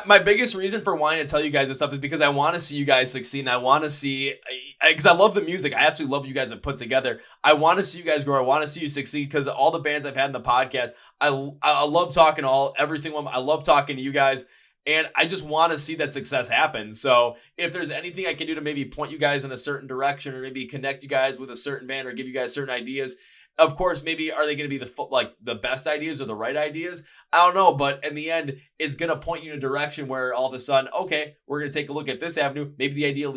my biggest reason for wanting to tell you guys this stuff is because I want to see you guys succeed, and I want to see, because I love the music. I absolutely love what you guys have put together. I want to see you guys grow. I want to see you succeed, because all the bands I've had in the podcast, I love talking to every single one. I love talking to you guys, and I just want to see that success happen. So if there's anything I can do to maybe point you guys in a certain direction, or maybe connect you guys with a certain band, or give you guys certain ideas. Of course, maybe are they going to be the best ideas or the right ideas? I don't know, but in the end, it's going to point you in a direction where all of a sudden, okay, we're going to take a look at this avenue. Maybe the idea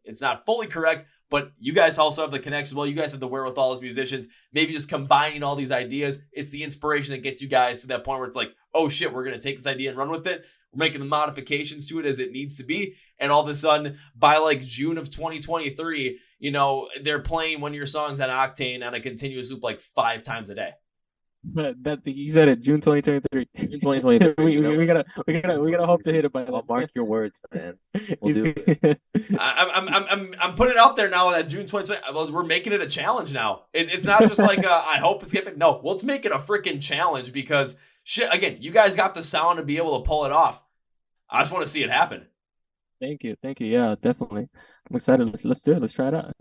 it's not fully correct, but you guys also have the connections. Well, you guys have the wherewithal as musicians. Maybe just combining all these ideas, it's the inspiration that gets you guys to that point where it's like, oh shit, we're going to take this idea and run with it. We're making the modifications to it as it needs to be. And all of a sudden, by like June of 2023, they're playing one of your songs on Octane on a continuous loop like 5 times a day. That he said it, June 2023. In 2023. We gotta hope to hit it by then. I'll mark your words, man. We'll He's- do it. I'm putting it out there now that June 2020. We're making it a challenge now. It's not just like I hope it's getting. No, let's make it a freaking challenge because shit. Again, you guys got the sound to be able to pull it off. I just want to see it happen. Thank you. Yeah, definitely. I'm excited. Let's do it. Let's try it out.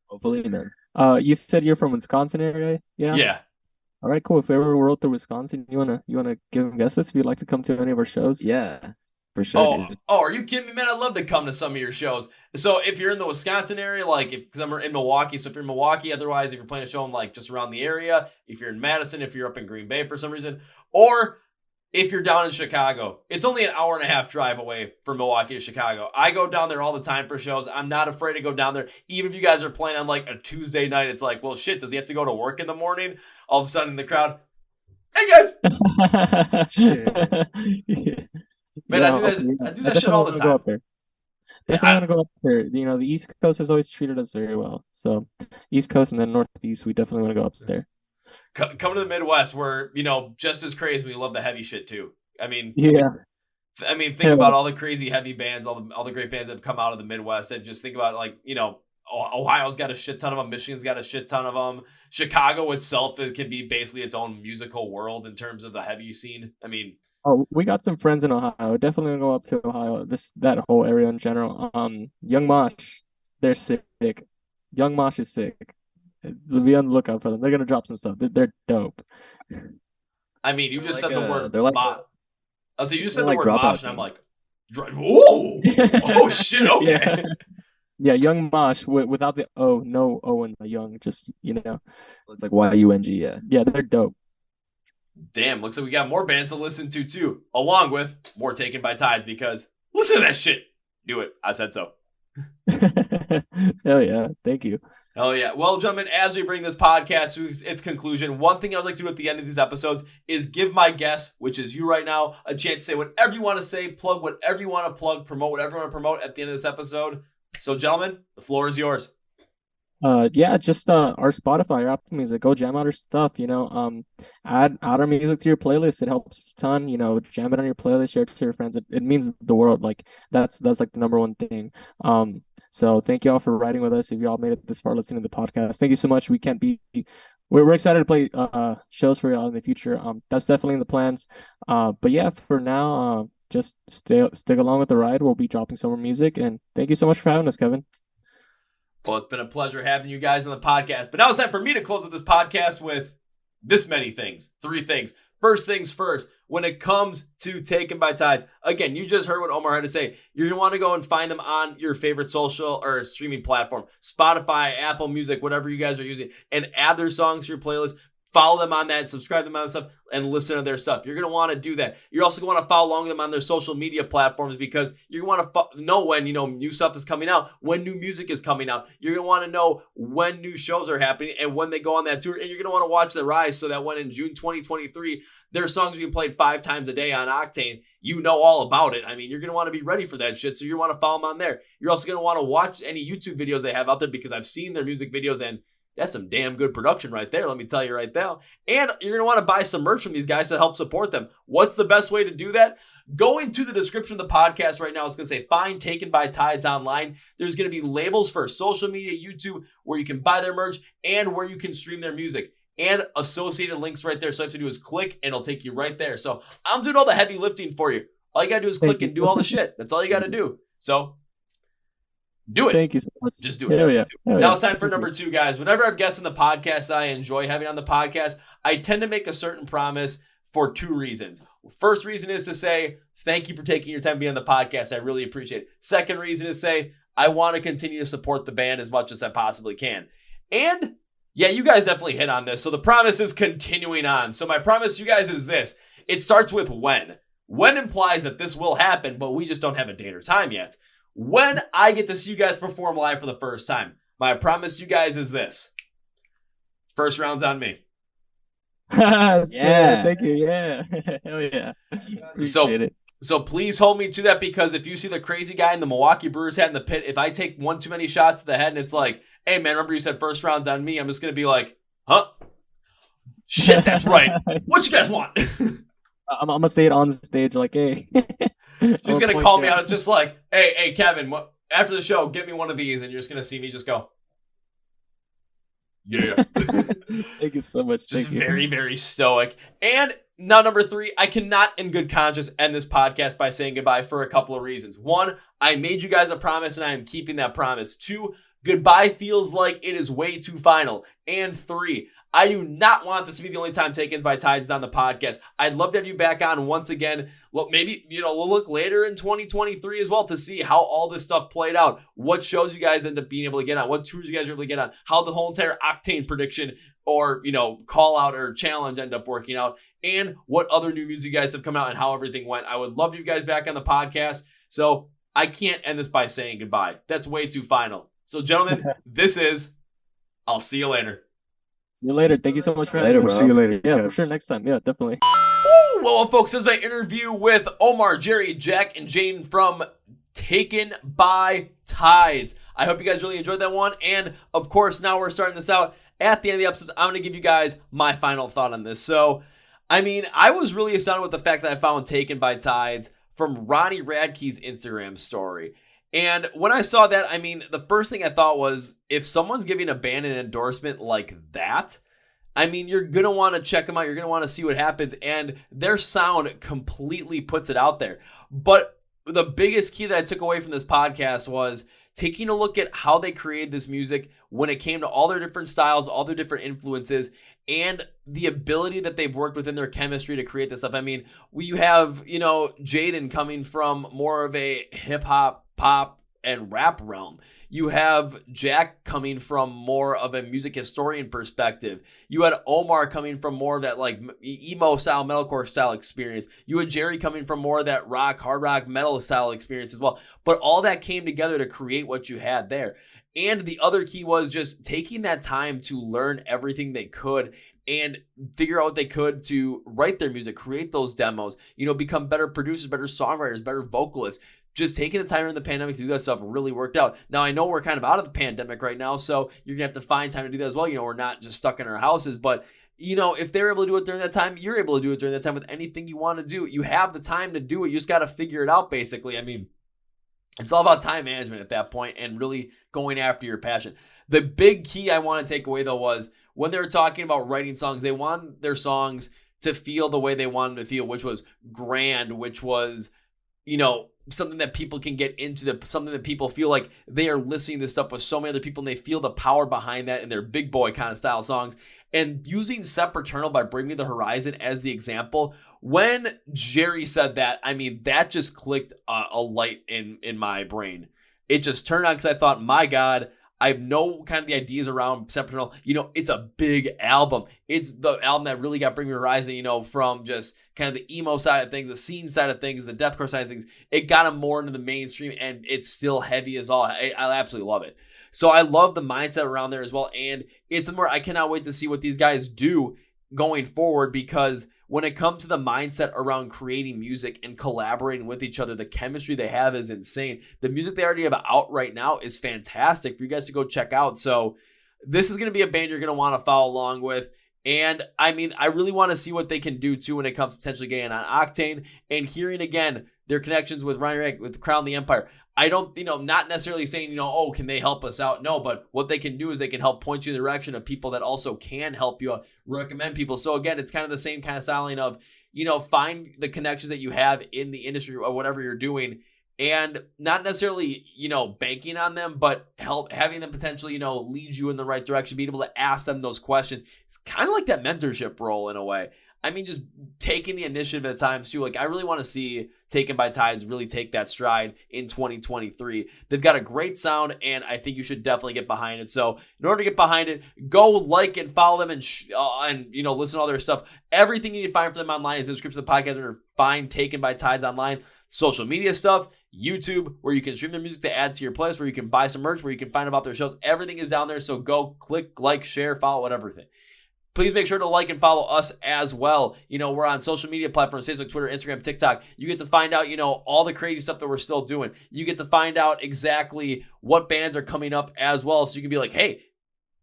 Hopefully, man. You said you're from Wisconsin area, yeah? Yeah. All right, cool. If we ever roll through Wisconsin, you wanna give them guesses if you'd like to come to any of our shows? Yeah, for sure. Dude. Are you kidding me, man? I'd love to come to some of your shows. So if you're in the Wisconsin area, because I'm in Milwaukee, so if you're in Milwaukee, otherwise if you're playing a show in like just around the area, if you're in Madison, if you're up in Green Bay for some reason, or if you're down in Chicago, it's only an hour and a half drive away from Milwaukee to Chicago. I go down there all the time for shows. I'm not afraid to go down there. Even if you guys are playing on like a Tuesday night, it's like, well, shit, does he have to go to work in the morning? All of a sudden in the crowd, hey guys, Shit. man, I do that shit all the time. Definitely want to go up there. You know, the East Coast has always treated us very well. So East Coast and then Northeast, we definitely want to go up there. Come to the Midwest, where just as crazy. We love the heavy shit too. I mean, yeah. Think about all the crazy heavy bands, all the great bands that have come out of the Midwest. And just think about Ohio's got a shit ton of them. Michigan's got a shit ton of them. Chicago itself, it can be basically its own musical world in terms of the heavy scene. I mean, we got some friends in Ohio. Definitely gonna go up to Ohio. That whole area in general. Young Mosh, they're sick. Young Mosh is sick. Be on the lookout for them. They're gonna drop some stuff. They're dope. I mean, you just said the word they're like mosh. You just said the like word mosh, dropouts. and I'm like, whoa, oh shit, okay. Yeah, Young Mosh without the O, no O in the young. Just So it's like YUNG. Yeah. Yeah, they're dope. Damn, looks like we got more bands to listen to too, along with more Taken by Tides. Because listen to that shit. Do it. I said so. Hell yeah! Thank you. Hell yeah. Well, gentlemen, as we bring this podcast to its conclusion, one thing I would like to do at the end of these episodes is give my guest, which is you right now, a chance to say whatever you want to say, plug whatever you want to plug, promote whatever you want to promote at the end of this episode. So, gentlemen, the floor is yours. Yeah, just our Spotify, our Apple Music. Go jam out our stuff. Add our music to your playlist. It helps a ton. Jam it on your playlist, share it to your friends. It means the world. Like that's like the number one thing. So thank you all for riding with us. If you all made it this far listening to the podcast, thank you so much. We're excited to play shows for y'all in the future. That's definitely in the plans. But yeah, for now, just stick along with the ride. We'll be dropping some more music, and thank you so much for having us, Kevin. Well, it's been a pleasure having you guys on the podcast. But now it's time for me to close with this podcast with this many things. 3 things. First things first, when it comes to Taken by Tides, again, you just heard what Omar had to say. You're going to want to go and find them on your favorite social or streaming platform, Spotify, Apple Music, whatever you guys are using, and add their songs to your playlist. Follow them on that, subscribe them on that stuff, and listen to their stuff. You're going to want to do that. You're also going to want to follow along with them on their social media platforms because you're going to want to know when, new stuff is coming out, when new music is coming out. You're going to want to know when new shows are happening and when they go on that tour. And you're going to want to watch the rise so that when in June 2023, their songs being played 5 times a day on Octane, you know all about it. I mean, you're going to want to be ready for that shit, so you want to follow them on there. You're also going to want to watch any YouTube videos they have out there because I've seen their music videos and that's some damn good production right there, let me tell you right now. And you're going to want to buy some merch from these guys to help support them. What's the best way to do that? Go into the description of the podcast right now. It's going to say, find Taken by Tides online. There's going to be labels for social media, YouTube, where you can buy their merch and where you can stream their music. And associated links right there. So all you have to do is click and it'll take you right there. So I'm doing all the heavy lifting for you. All you got to do is click and do all the shit. That's all you got to do. So do it. Thank you so much. Just do it. Hell yeah. Now it's time for number 2, guys. Whenever I have guests on the podcast I enjoy having on the podcast, I tend to make a certain promise for 2 reasons. First reason is to say, thank you for taking your time to be on the podcast. I really appreciate it. Second reason is to say, I want to continue to support the band as much as I possibly can. And yeah, you guys definitely hit on this. So the promise is continuing on. So my promise to you guys is this. It starts with when. When implies that this will happen, but we just don't have a date or time yet. When I get to see you guys perform live for the first time, my promise to you guys is this. First round's on me. Yeah. Thank you. Yeah. Hell yeah. Appreciate it. So please hold me to that because if you see the crazy guy in the Milwaukee Brewers hat in the pit, if I take one too many shots to the head and it's like, hey man, remember you said first round's on me, I'm just going to be like, huh? Shit, that's right. What you guys want? I'm gonna say it on the stage, like, hey. She's gonna call me out, just like, hey, Kevin. After the show, get me one of these, and you're just gonna see me just go, yeah. Thank you so much. Just Thank you. very, very stoic. And now, number 3, I cannot in good conscience end this podcast by saying goodbye for a couple of reasons. 1, I made you guys a promise, and I am keeping that promise. 2, goodbye feels like it is way too final. And 3, I do not want this to be the only time Taken by Tides is on the podcast. I'd love to have you back on once again. Look, maybe, we'll look later in 2023 as well to see how all this stuff played out. What shows you guys end up being able to get on. What tours you guys are able to get on. How the whole entire Octane prediction or, call out or challenge end up working out. And what other new music you guys have come out and how everything went. I would love you guys back on the podcast. So I can't end this by saying goodbye. That's way too final. So, gentlemen, this is I'll see you later. See you later. Thank you so much for Later, having me. bro. See you later. Yeah, for sure. Next time. Yeah, definitely. Well, folks, this is my interview with Omar, Jerry, Jack, and Jayden from Taken by Tides. I hope you guys really enjoyed that one. And, of course, now we're starting this out. At the end of the episode, I'm going to give you guys my final thought on this. So, I was really astounded with the fact that I found Taken by Tides from Ronnie Radke's Instagram story. And when I saw that, the first thing I thought was, if someone's giving a band an endorsement like that, you're going to want to check them out. You're going to want to see what happens. And their sound completely puts it out there. But the biggest key that I took away from this podcast was taking a look at how they created this music when it came to all their different styles, all their different influences, and the ability that they've worked within their chemistry to create this stuff. You have, Jayden coming from more of a hip-hop, pop, and rap realm. You have Jack coming from more of a music historian perspective. You had Omar coming from more of that emo style, metalcore style experience. You had Jerry coming from more of that rock, hard rock, metal style experience as well. But all that came together to create what you had there. And the other key was just taking that time to learn everything they could and figure out what they could to write their music, create those demos, become better producers, better songwriters, better vocalists. Just taking the time during the pandemic to do that stuff really worked out. Now, I know we're kind of out of the pandemic right now, so you're going to have to find time to do that as well. We're not just stuck in our houses, but, if they're able to do it during that time, you're able to do it during that time with anything you want to do. You have the time to do it. You just got to figure it out, basically. It's all about time management at that point and really going after your passion. The big key I want to take away, though, was when they were talking about writing songs, they want their songs to feel the way they wanted to feel, which was grand, which was, something that people can get into, something that people feel like they are listening to stuff with so many other people and they feel the power behind that in their big boy kind of style songs. And using Sempiternal by Bring Me the Horizon as the example, when Jerry said that, that just clicked a light in my brain. It just turned on because I thought, my God, I know kind of the ideas around Sempiternal. It's a big album. It's the album that really got Bring Me Horizon, from just kind of the emo side of things, the scene side of things, the deathcore side of things. It got them more into the mainstream, and it's still heavy as all. I absolutely love it. So I love the mindset around there as well, and it's somewhere I cannot wait to see what these guys do going forward, because when it comes to the mindset around creating music and collaborating with each other, the chemistry they have is insane. The music they already have out right now is fantastic for you guys to go check out. So this is going to be a band you're going to want to follow along with. And I really want to see what they can do too when it comes to potentially getting on Octane and hearing again their connections with Ronnie Radke, with Crown the Empire. I don't, not necessarily saying, can they help us out? No, but what they can do is they can help point you in the direction of people that also can help you out, recommend people. So again, it's kind of the same kind of styling of, find the connections that you have in the industry or whatever you're doing, and not necessarily, banking on them, but having them potentially, lead you in the right direction, being able to ask them those questions. It's kind of like that mentorship role in a way. Just taking the initiative at times too. I really want to see Taken by Tides really take that stride in 2023. They've got a great sound, and I think you should definitely get behind it. So in order to get behind it, go like and follow them and listen to all their stuff. Everything you need to find for them online is in the description of the podcast. Or find Taken by Tides online. Social media stuff, YouTube, where you can stream their music to add to your playlist, where you can buy some merch, where you can find about their shows. Everything is down there. So go click, like, share, follow, whatever thing. Please make sure to like and follow us as well. We're on social media platforms, Facebook, Twitter, Instagram, TikTok. You get to find out, all the crazy stuff that we're still doing. You get to find out exactly what bands are coming up as well. So you can be like, hey,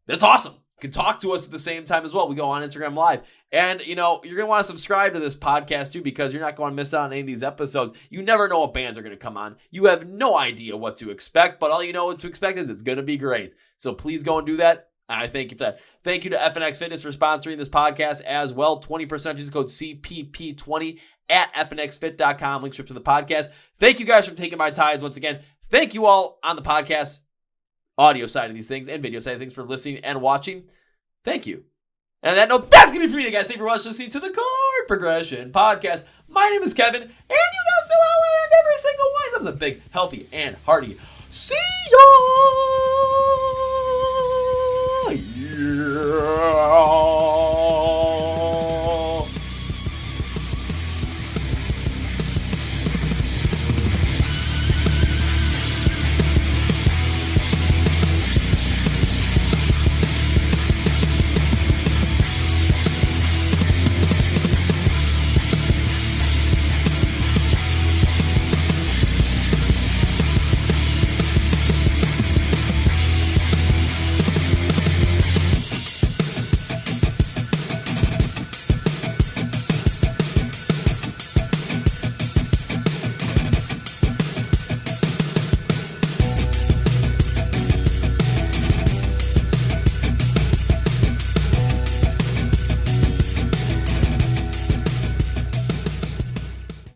that's awesome. can talk to us at the same time as well. We go on Instagram Live. And, you're going to want to subscribe to this podcast, too, because you're not going to miss out on any of these episodes. You never know what bands are going to come on. You have no idea what to expect, but all you know what to expect is it's going to be great. So please go and do that. And I thank you for that. Thank you to FNX Fitness for sponsoring this podcast as well. 20% use the code CPP20 at fnxfit.com. Link strip to the podcast. Thank you guys for taking my tides once again. Thank you all on the podcast, audio side of these things, and video side of things for listening and watching. Thank you. And on that note, that's going to be for me, guys. Thank you for listening to the Chord Progression Podcast. My name is Kevin, and you guys know how I end every single one. I'm the big, healthy, and hearty. See ya!